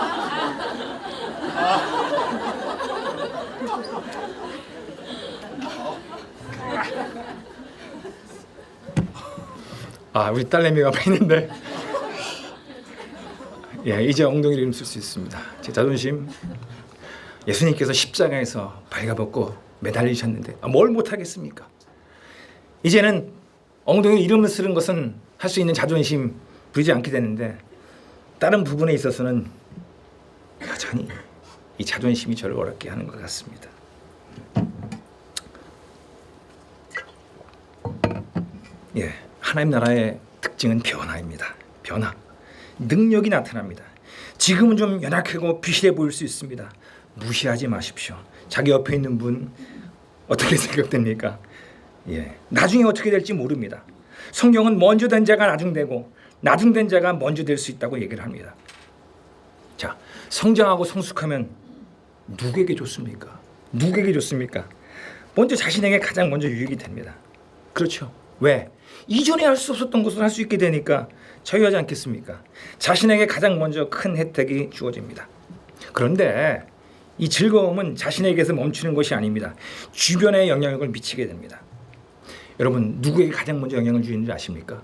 우리 딸내미가 앞에 있는데 이제 엉덩이 이름 쓸 수 있습니다. 제 자존심. 예수님께서 십자가에서 발가벗고 매달리셨는데 뭘 못하겠습니까? 이제는 엉덩이 이름을 쓰는 것은 할 수 있는 자존심 부리지 않게 되는데 다른 부분에 있어서는 여전히 이 자존심이 저를 어렵게 하는 것 같습니다. 하나님 나라의 특징은 변화입니다. 변화. 능력이 나타납니다. 지금은 좀 연약하고 비실해 보일 수 있습니다. 무시하지 마십시오. 자기 옆에 있는 분 어떻게 생각됩니까? 나중에 어떻게 될지 모릅니다. 성경은 먼저 된 자가 나중되고 나중된 자가 먼저 될 수 있다고 얘기를 합니다. 자, 성장하고 성숙하면 누구에게 좋습니까? 누구에게 좋습니까? 먼저 자신에게 가장 먼저 유익이 됩니다. 그렇죠? 왜? 이전에 할 수 없었던 것을 할 수 있게 되니까 자유하지 않겠습니까? 자신에게 가장 먼저 큰 혜택이 주어집니다. 그런데 이 즐거움은 자신에게서 멈추는 것이 아닙니다. 주변에 영향력을 미치게 됩니다. 여러분 누구에게 가장 먼저 영향을 주는지 아십니까?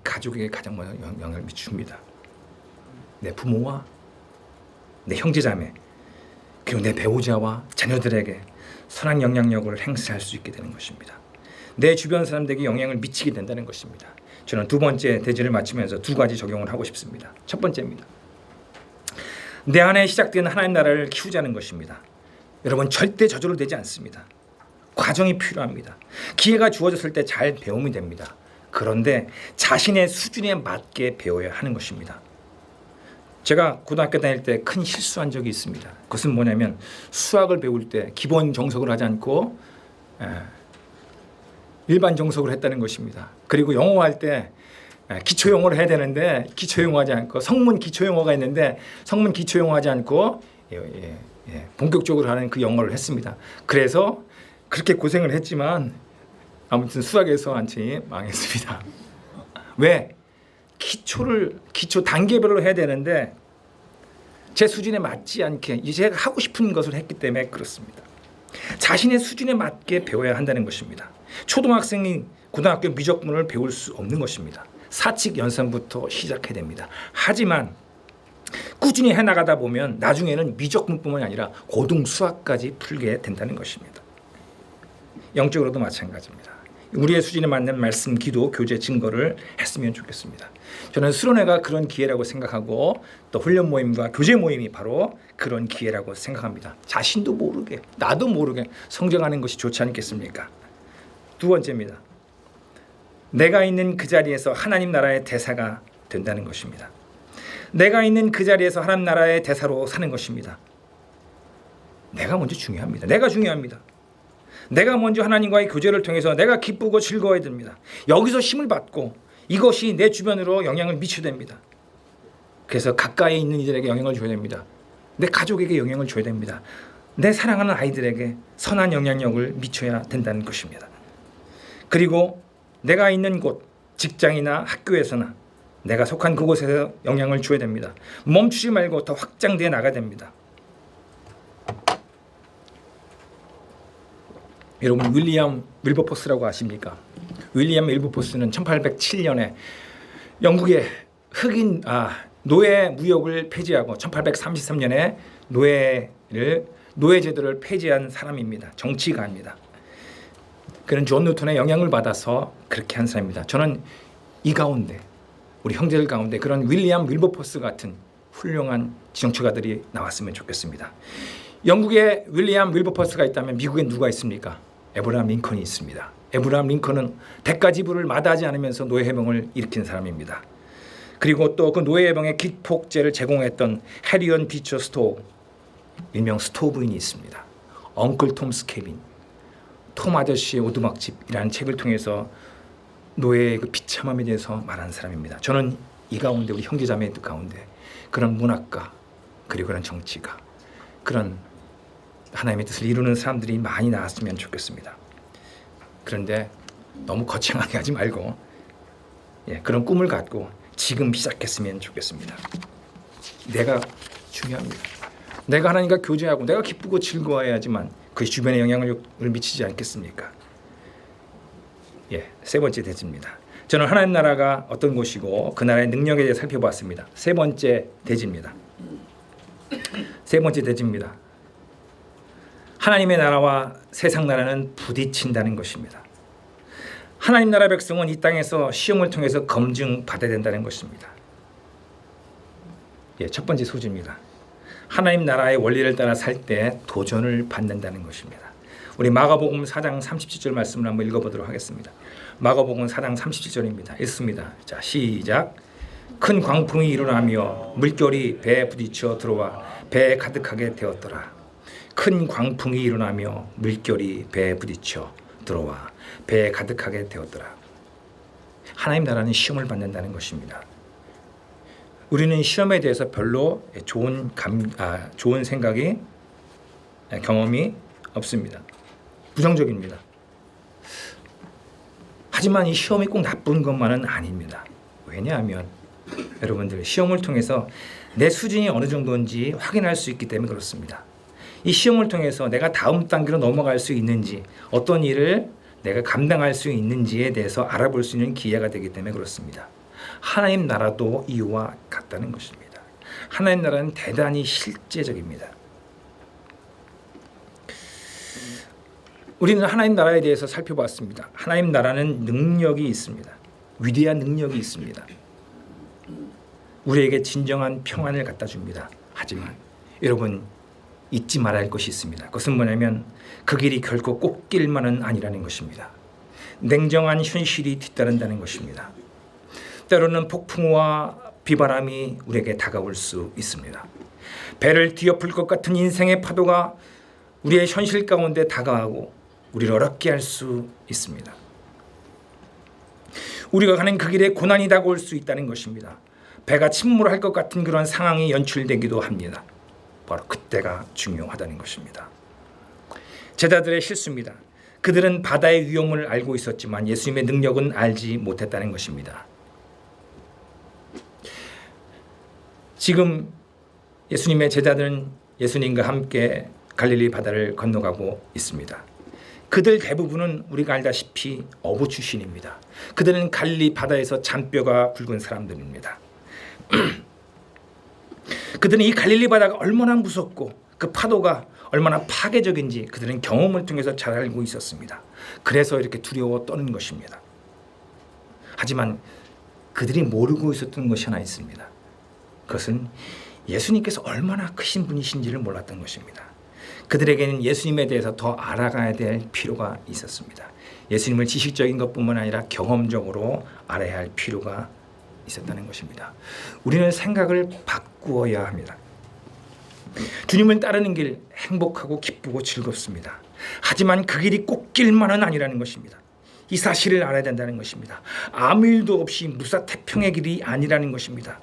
가족에게 가장 먼저 영향을 미칩니다. 내 부모와 내 형제자매 그리고 내 배우자와 자녀들에게 선한 영향력을 행사할 수 있게 되는 것입니다. 내 주변 사람들에게 영향을 미치게 된다는 것입니다. 저는 두 번째 대지를 마치면서 두 가지 적용을 하고 싶습니다. 첫 번째입니다. 내 안에 시작된 하나님 나라를 키우자는 것입니다. 여러분 절대 저절로 되지 않습니다. 과정이 필요합니다. 기회가 주어졌을 때 잘 배우면 됩니다. 그런데 자신의 수준에 맞게 배워야 하는 것입니다. 제가 고등학교 다닐 때 큰 실수한 적이 있습니다. 그것은 뭐냐면 수학을 배울 때 기본 정석을 하지 않고 일반 정석을 했다는 것입니다. 그리고 영어할 때 기초 영어를 해야 되는데 기초 영어 하지 않고 성문 기초 영어가 있는데 성문 기초 영어 하지 않고 본격적으로 하는 그 영어를 했습니다. 그래서 그렇게 고생을 했지만 아무튼 수학에서 완전히 망했습니다. 왜? 기초 단계별로 해야 되는데 제 수준에 맞지 않게 제가 하고 싶은 것을 했기 때문에 그렇습니다. 자신의 수준에 맞게 배워야 한다는 것입니다. 초등학생이 고등학교 미적분을 배울 수 없는 것입니다. 사칙 연산부터 시작해야 됩니다. 하지만 꾸준히 해나가다 보면 나중에는 미적분뿐만 아니라 고등 수학까지 풀게 된다는 것입니다. 영적으로도 마찬가지입니다. 우리의 수준에 맞는 말씀, 기도, 교제, 증거를 했으면 좋겠습니다. 저는 수련회가 그런 기회라고 생각하고 또 훈련 모임과 교제 모임이 바로 그런 기회라고 생각합니다. 자신도 모르게 나도 모르게 성장하는 것이 좋지 않겠습니까? 두 번째입니다. 내가 있는 그 자리에서 하나님 나라의 대사가 된다는 것입니다. 내가 있는 그 자리에서 하나님 나라의 대사로 사는 것입니다. 내가 먼저 중요합니다. 내가 중요합니다. 내가 먼저 하나님과의 교제를 통해서 내가 기쁘고 즐거워야 됩니다. 여기서 힘을 받고 이것이 내 주변으로 영향을 미쳐야 됩니다. 그래서 가까이 있는 이들에게 영향을 줘야 됩니다. 내 가족에게 영향을 줘야 됩니다. 내 사랑하는 아이들에게 선한 영향력을 미쳐야 된다는 것입니다. 그리고 내가 있는 곳, 직장이나 학교에서나 내가 속한 그곳에서 영향을 줘야 됩니다. 멈추지 말고 더 확장되어 나가야 됩니다. 여러분 윌리엄 윌버포스라고 아십니까? 윌리엄 윌버포스는 1807년에 영국의 노예 무역을 폐지하고 1833년에 노예 제도를 폐지한 사람입니다. 정치가입니다. 그는 존 뉴턴의 영향을 받아서 그렇게 한 사람입니다. 저는 이 가운데 우리 형제들 가운데 그런 윌리엄 윌버포스 같은 훌륭한 정치가들이 나왔으면 좋겠습니다. 영국에 윌리엄 윌버포스가 있다면 미국에 누가 있습니까? 에브라함 링컨이 있습니다. 에브라함 링컨은 대가 지불을 마다하지 않으면서 노예해방을 일으킨 사람입니다. 그리고 또 그 노예해방의 기폭제를 제공했던 해리언 비처 스토우, 일명 스토우 부인이 있습니다. 엉클 톰스 케빈, 톰 아저씨의 오두막집이라는 책을 통해서 노예의 그 비참함에 대해서 말하는 사람입니다. 저는 이 가운데 우리 형제자매들 가운데 그런 문학가 그리고 그런 정치가 그런 하나님의 뜻을 이루는 사람들이 많이 나왔으면 좋겠습니다. 그런데 너무 거창하게 하지 말고 그런 꿈을 갖고 지금 시작했으면 좋겠습니다. 내가 중요합니다. 내가 하나님과 교제하고 내가 기쁘고 즐거워해야지만 그 주변에 영향을 미치지 않겠습니까? 세 번째 대지입니다. 저는 하나님 나라가 어떤 곳이고 그 나라의 능력에 대해 살펴봤습니다. 세 번째 대지입니다. 세 번째 대지입니다. 하나님의 나라와 세상 나라는 부딪힌다는 것입니다. 하나님 나라 백성은 이 땅에서 시험을 통해서 검증받아야 된다는 것입니다. 첫 번째 소지입니다. 하나님 나라의 원리를 따라 살 때 도전을 받는다는 것입니다. 우리 마가복음 4장 37절 말씀을 한번 읽어보도록 하겠습니다. 마가복음 4장 37절입니다. 읽습니다. 자, 시작. 큰 광풍이 일어나며 물결이 배에 부딪혀 들어와 배에 가득하게 되었더라. 큰 광풍이 일어나며 물결이 배에 부딪혀 들어와 배에 가득하게 되었더라. 하나님 나라는 시험을 받는다는 것입니다. 우리는 시험에 대해서 별로 좋은 생각이 경험이 없습니다. 부정적입니다. 하지만 이 시험이 꼭 나쁜 것만은 아닙니다. 왜냐하면 여러분들 시험을 통해서 내 수준이 어느 정도인지 확인할 수 있기 때문에 그렇습니다. 이 시험을 통해서 내가 다음 단계로 넘어갈 수 있는지 어떤 일을 내가 감당할 수 있는지에 대해서 알아볼 수 있는 기회가 되기 때문에 그렇습니다. 하나님 나라도 이와 같다는 것입니다. 하나님 나라는 대단히 실제적입니다. 우리는 하나님 나라에 대해서 살펴봤습니다. 하나님 나라는 능력이 있습니다. 위대한 능력이 있습니다. 우리에게 진정한 평안을 갖다 줍니다. 하지만 여러분 잊지 말아야 할 것이 있습니다. 그것은 뭐냐면 그 길이 결코 꽃길만은 아니라는 것입니다. 냉정한 현실이 뒤따른다는 것입니다. 때로는 폭풍과 비바람이 우리에게 다가올 수 있습니다. 배를 뒤엎을 것 같은 인생의 파도가 우리의 현실 가운데 다가오고 우리를 어렵게 할 수 있습니다. 우리가 가는 그 길에 고난이 다가올 수 있다는 것입니다. 배가 침몰할 것 같은 그런 상황이 연출되기도 합니다. 바로 그때가 중요하다는 것입니다. 제자들의 실수입니다. 그들은 바다의 위험을 알고 있었지만 예수님의 능력은 알지 못했다는 것입니다. 지금 예수님의 제자들은 예수님과 함께 갈릴리 바다를 건너가고 있습니다. 그들 대부분은 우리가 알다시피 어부 출신입니다. 그들은 갈릴리 바다에서 잔뼈가 굵은 사람들입니다. 그들은 이 갈릴리 바다가 얼마나 무섭고 그 파도가 얼마나 파괴적인지 그들은 경험을 통해서 잘 알고 있었습니다. 그래서 이렇게 두려워 떠는 것입니다. 하지만 그들이 모르고 있었던 것이 하나 있습니다. 그것은 예수님께서 얼마나 크신 분이신지를 몰랐던 것입니다. 그들에게는 예수님에 대해서 더 알아가야 될 필요가 있었습니다. 예수님을 지식적인 것뿐만 아니라 경험적으로 알아야 할 필요가 있었다는 것입니다. 우리는 생각을 바꾸어야 합니다. 주님을 따르는 길 행복하고 기쁘고 즐겁습니다. 하지만 그 길이 꽃길만은 아니라는 것입니다. 이 사실을 알아야 된다는 것입니다. 아무 일도 없이 무사태평의 길이 아니라는 것입니다.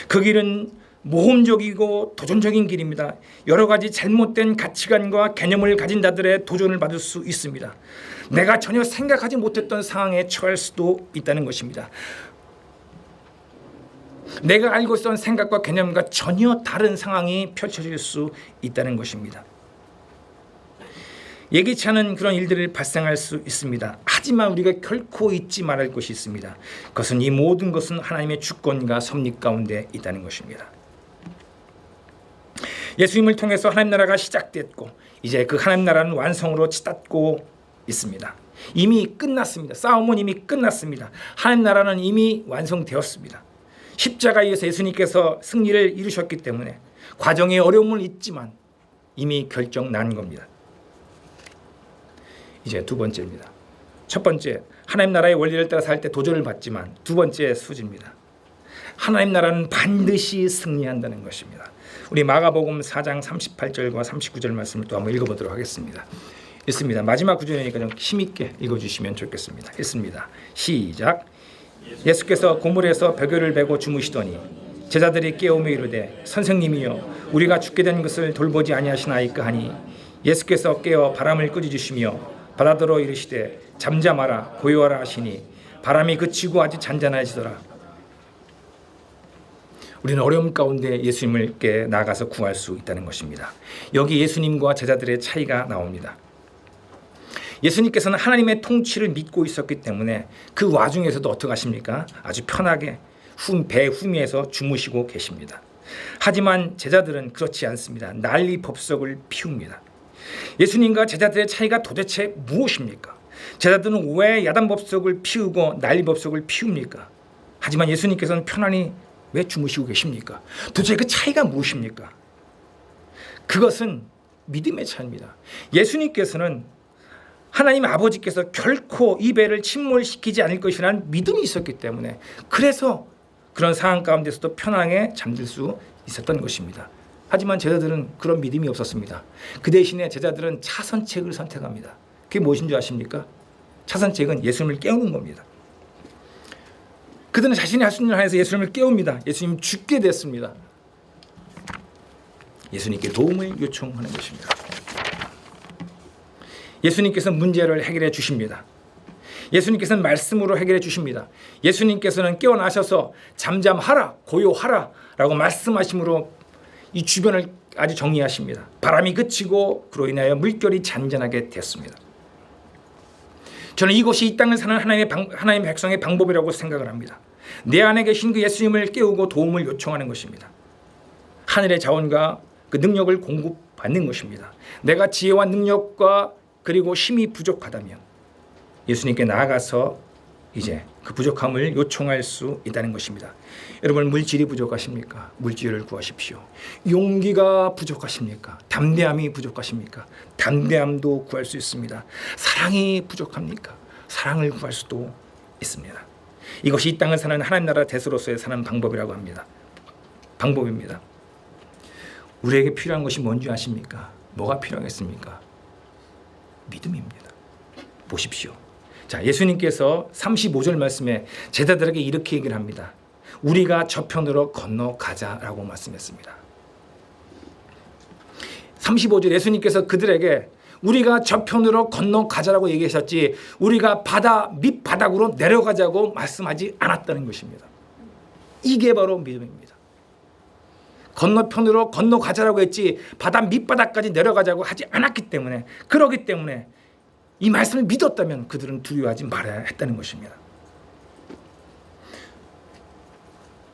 그 길은 모험적이고 도전적인 길입니다. 여러 가지 잘못된 가치관과 개념을 가진 자들의 도전을 받을 수 있습니다. 내가 전혀 생각하지 못했던 상황에 처할 수도 있다는 것입니다. 내가 알고 있었던 생각과 개념과 전혀 다른 상황이 펼쳐질 수 있다는 것입니다. 예기치 않은 그런 일들이 발생할 수 있습니다. 하지만 우리가 결코 잊지 말할 것이 있습니다. 그것은 이 모든 것은 하나님의 주권과 섭리 가운데 있다는 것입니다. 예수님을 통해서 하나님 나라가 시작됐고 이제 그 하나님 나라는 완성으로 치닫고 있습니다. 이미 끝났습니다. 싸움은 이미 끝났습니다. 하나님 나라는 이미 완성되었습니다. 십자가에서 예수님께서 승리를 이루셨기 때문에 과정의 어려움은 있지만 이미 결정 난 겁니다. 이제 두 번째입니다. 첫 번째, 하나님 나라의 원리를 따라 살 때 도전을 받지만 두 번째 수지입니다. 하나님 나라는 반드시 승리한다는 것입니다. 우리 마가복음 4장 38절과 39절 말씀을 또 한번 읽어보도록 하겠습니다. 읽습니다. 마지막 구절이니까 좀 힘있게 읽어주시면 좋겠습니다. 읽습니다. 시작. 예수께서 고물에서 벼교를 베고 주무시더니 제자들이 깨우며 이르되 선생님이여 우리가 죽게 된 것을 돌보지 아니하시나이까 하니 예수께서 깨어 바람을 꾸짖으시며 바다더러 이르시되 잠잠하라 고요하라 하시니 바람이 그치고 아주 잔잔해지더라. 우리는 어려움 가운데 예수님께 나가서 구할 수 있다는 것입니다. 여기 예수님과 제자들의 차이가 나옵니다. 예수님께서는 하나님의 통치를 믿고 있었기 때문에 그 와중에서도 어떻게 하십니까? 아주 편하게 배 후미에서 주무시고 계십니다. 하지만 제자들은 그렇지 않습니다. 난리 법석을 피웁니다. 예수님과 제자들의 차이가 도대체 무엇입니까? 제자들은 왜 야단 법석을 피우고 난리 법석을 피웁니까? 하지만 예수님께서는 편안히 왜 주무시고 계십니까? 도대체 그 차이가 무엇입니까? 그것은 믿음의 차이입니다. 예수님께서는 하나님 아버지께서 결코 이 배를 침몰시키지 않을 것이라는 믿음이 있었기 때문에 그래서 그런 상황 가운데서도 편하게 잠들 수 있었던 것입니다. 하지만 제자들은 그런 믿음이 없었습니다. 그 대신에 제자들은 차선책을 선택합니다. 그게 무엇인 줄 아십니까? 차선책은 예수님을 깨우는 겁니다. 그들은 자신이 할 수 있는 한에서 예수님을 깨웁니다. 예수님 죽게 됐습니다. 예수님께 도움을 요청하는 것입니다. 예수님께서 문제를 해결해 주십니다. 예수님께서는 말씀으로 해결해 주십니다. 예수님께서는 깨어나셔서 잠잠하라 고요하라 라고 말씀하심으로 이 주변을 아주 정리하십니다. 바람이 그치고 그로 인하여 물결이 잔잔하게 됐습니다. 저는 이것이 이 땅을 사는 하나님의 백성의 방법이라고 생각을 합니다. 내 안에 계신 그 예수님을 깨우고 도움을 요청하는 것입니다. 하늘의 자원과 그 능력을 공급받는 것입니다. 내가 지혜와 능력과 그리고 힘이 부족하다면 예수님께 나아가서 이제 그 부족함을 요청할 수 있다는 것입니다. 여러분 물질이 부족하십니까? 물질을 구하십시오. 용기가 부족하십니까? 담대함이 부족하십니까? 담대함도 구할 수 있습니다. 사랑이 부족합니까? 사랑을 구할 수도 있습니다. 이것이 이 땅을 사는 하나님 나라 대수로서의 사는 방법이라고 합니다. 방법입니다. 우리에게 필요한 것이 뭔지 아십니까? 뭐가 필요하겠습니까? 믿음입니다. 보십시오. 자, 예수님께서 35절 말씀에 제자들에게 이렇게 얘기를 합니다. 우리가 저편으로 건너가자라고 말씀했습니다. 35절 예수님께서 그들에게 우리가 저편으로 건너가자라고 얘기하셨지 우리가 바다 밑바닥으로 내려가자고 말씀하지 않았다는 것입니다. 이게 바로 믿음입니다. 건너편으로 건너가자라고 했지 바다 밑바닥까지 내려가자고 하지 않았기 때문에 그러기 때문에 이 말씀을 믿었다면 그들은 두려워하지 말아야 했다는 것입니다.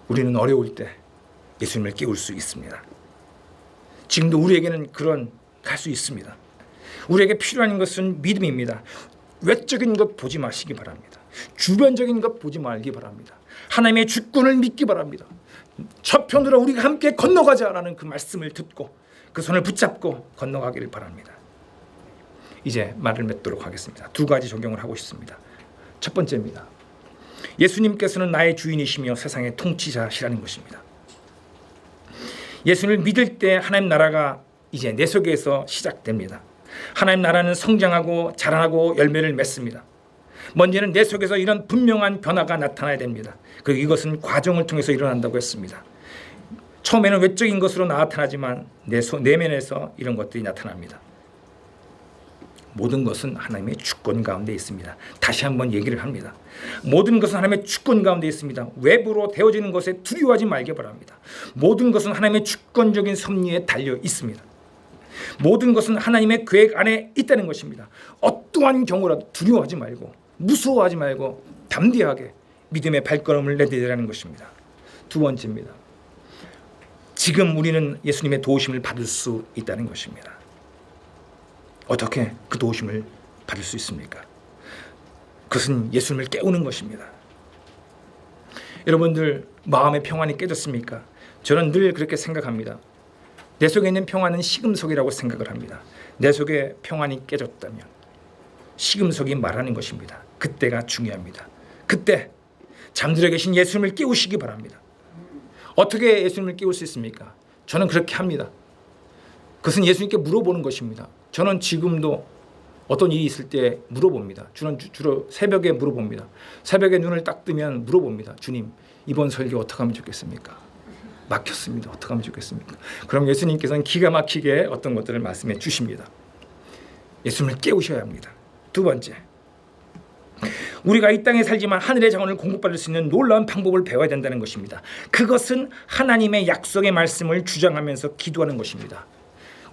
우리는 어려울 때 예수님을 깨울 수 있습니다. 지금도 우리에게는 갈 수 있습니다. 우리에게 필요한 것은 믿음입니다. 외적인 것 보지 마시기 바랍니다. 주변적인 것 보지 말기 바랍니다. 하나님의 주권을 믿기 바랍니다. 저편으로 우리가 함께 건너가자라는 그 말씀을 듣고 그 손을 붙잡고 건너가기를 바랍니다. 이제 말을 맺도록 하겠습니다. 두 가지 적용을 하고 싶습니다. 첫 번째입니다. 예수님께서는 나의 주인이시며 세상의 통치자시라는 것입니다. 예수를 믿을 때 하나님 나라가 이제 내 속에서 시작됩니다. 하나님 나라는 성장하고 자라나고 열매를 맺습니다. 먼저는 내 속에서 이런 분명한 변화가 나타나야 됩니다. 그리고 이것은 과정을 통해서 일어난다고 했습니다. 처음에는 외적인 것으로 나타나지만 내면에서 이런 것들이 나타납니다. 모든 것은 하나님의 주권 가운데 있습니다. 다시 한번 얘기를 합니다. 모든 것은 하나님의 주권 가운데 있습니다. 외부로 되어지는 것에 두려워하지 말기 바랍니다. 모든 것은 하나님의 주권적인 섭리에 달려 있습니다. 모든 것은 하나님의 계획 안에 있다는 것입니다. 어떠한 경우라도 두려워하지 말고 무서워하지 말고 담대하게 믿음의 발걸음을 내디디라는 것입니다. 두 번째입니다. 지금 우리는 예수님의 도우심을 받을 수 있다는 것입니다. 어떻게 그 도우심을 받을 수 있습니까? 그것은 예수님을 깨우는 것입니다. 여러분들 마음의 평안이 깨졌습니까? 저는 늘 그렇게 생각합니다. 내 속에 있는 평안은 식음석이라고 생각을 합니다. 내 속에 평안이 깨졌다면 식음석이 말하는 것입니다. 그때가 중요합니다. 그때 잠들어 계신 예수님을 깨우시기 바랍니다. 어떻게 예수님을 깨울 수 있습니까? 저는 그렇게 합니다. 그것은 예수님께 물어보는 것입니다. 저는 지금도 어떤 일이 있을 때 물어봅니다. 저는 주로 새벽에 물어봅니다. 새벽에 눈을 딱 뜨면 물어봅니다. 주님, 이번 설교 어떻게 하면 좋겠습니까? 막혔습니다. 어떻게 하면 좋겠습니까? 그럼 예수님께서는 기가 막히게 어떤 것들을 말씀해 주십니다. 예수님을 깨우셔야 합니다. 두 번째, 우리가 이 땅에 살지만 하늘의 자원을 공급받을 수 있는 놀라운 방법을 배워야 된다는 것입니다. 그것은 하나님의 약속의 말씀을 주장하면서 기도하는 것입니다.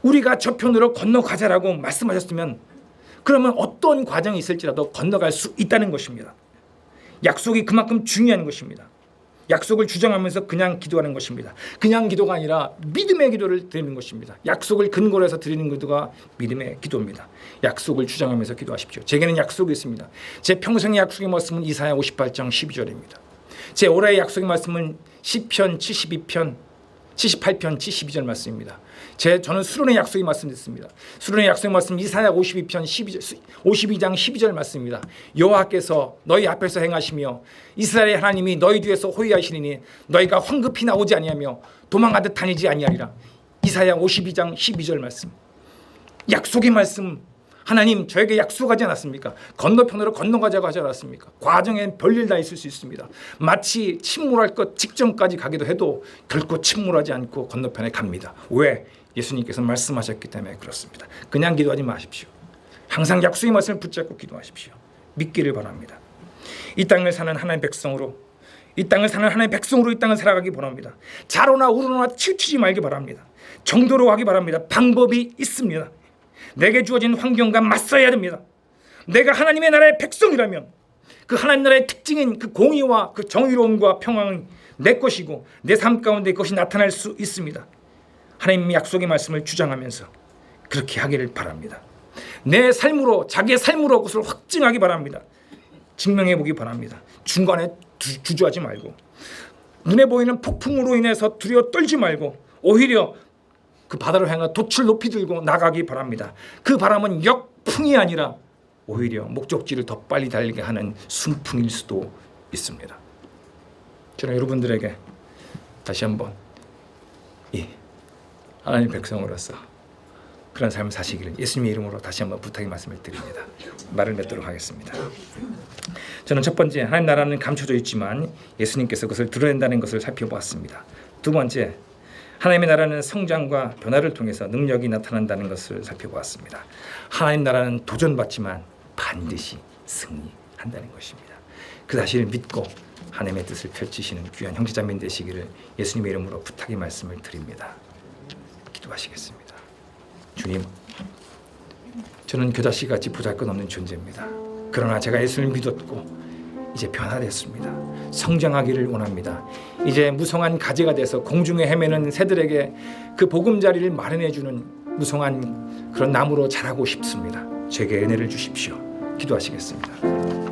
우리가 저편으로 건너가자라고 말씀하셨으면 그러면 어떤 과정이 있을지라도 건너갈 수 있다는 것입니다. 약속이 그만큼 중요한 것입니다. 약속을 주장하면서 그냥 기도하는 것입니다. 그냥 기도가 아니라 믿음의 기도를 드리는 것입니다. 약속을 근거로 해서 드리는 기도가 믿음의 기도입니다. 약속을 주장하면서 기도하십시오. 제게는 약속이 있습니다. 제 평생의 약속의 말씀은 이사야 58장 12절입니다. 제 올해의 약속의 말씀은 시편 78편 72절 말씀입니다. 저는 수련의 약속의 말씀 듣습니다. 수련의 약속의 말씀 이사야 52장 12절 말씀입니다. 여호와께서 너희 앞에서 행하시며 이스라엘의 하나님이 너희 뒤에서 호위하시리니 너희가 황급히 나오지 아니하며 도망하듯 다니지 아니하리라. 이사야 52장 12절 말씀. 약속의 말씀. 하나님 저에게 약속하지 않았습니까? 건너편으로 건너가자고 하지 않았습니까? 과정엔 별일 다 있을 수 있습니다. 마치 침몰할 것 직전까지 가기도 해도 결코 침몰하지 않고 건너편에 갑니다. 왜? 예수님께서 말씀하셨기 때문에 그렇습니다. 그냥 기도하지 마십시오. 항상 약속의 말씀을 붙잡고 기도하십시오. 믿기를 바랍니다. 이 땅을 사는 하나님의 백성으로 이 땅을 살아가기 바랍니다. 좌로나 우로나 치우치지 말기 바랍니다. 정도로 하기 바랍니다. 방법이 있습니다. 내게 주어진 환경과 맞서야 됩니다. 내가 하나님의 나라의 백성이라면 그 하나님 나라의 특징인 그 공의와 그 정의로움과 평안은 내 것이고 내 삶 가운데 그것이 나타날 수 있습니다. 하나님의 약속의 말씀을 주장하면서 그렇게 하기를 바랍니다. 내 삶으로 자기의 삶으로 그것을 확증하기 바랍니다. 증명해 보기 바랍니다. 중간에 주저하지 말고 눈에 보이는 폭풍으로 인해서 두려워 떨지 말고 오히려 그 바다를 향해 돛을 높이 들고 나가기 바랍니다. 그 바람은 역풍이 아니라 오히려 목적지를 더 빨리 달리게 하는 순풍일 수도 있습니다. 저는 여러분들에게 다시 한번 하나님 백성으로서 그런 삶을 사시기를 예수님의 이름으로 다시 한번 부탁의 말씀을 드립니다. 말을 맺도록 하겠습니다. 저는 첫 번째, 하나님 나라는 감춰져 있지만 예수님께서 그것을 드러낸다는 것을 살펴보았습니다. 두 번째, 하나님의 나라는 성장과 변화를 통해서 능력이 나타난다는 것을 살펴보았습니다. 하나님 나라는 도전받지만 반드시 승리한다는 것입니다. 그 사실을 믿고 하나님의 뜻을 펼치시는 귀한 형제자매 되시기를 예수님의 이름으로 부탁의 말씀을 드립니다. 기도하시겠습니다. 주님, 저는 겨자씨같이 보잘것없는 존재입니다. 그러나 제가 예수를 믿었고 이제 변화됐습니다. 성장하기를 원합니다. 이제 무성한 가지가 돼서 공중에 헤매는 새들에게 그 보금자리를 마련해주는 무성한 그런 나무로 자라고 싶습니다. 제게 은혜를 주십시오. 기도하시겠습니다.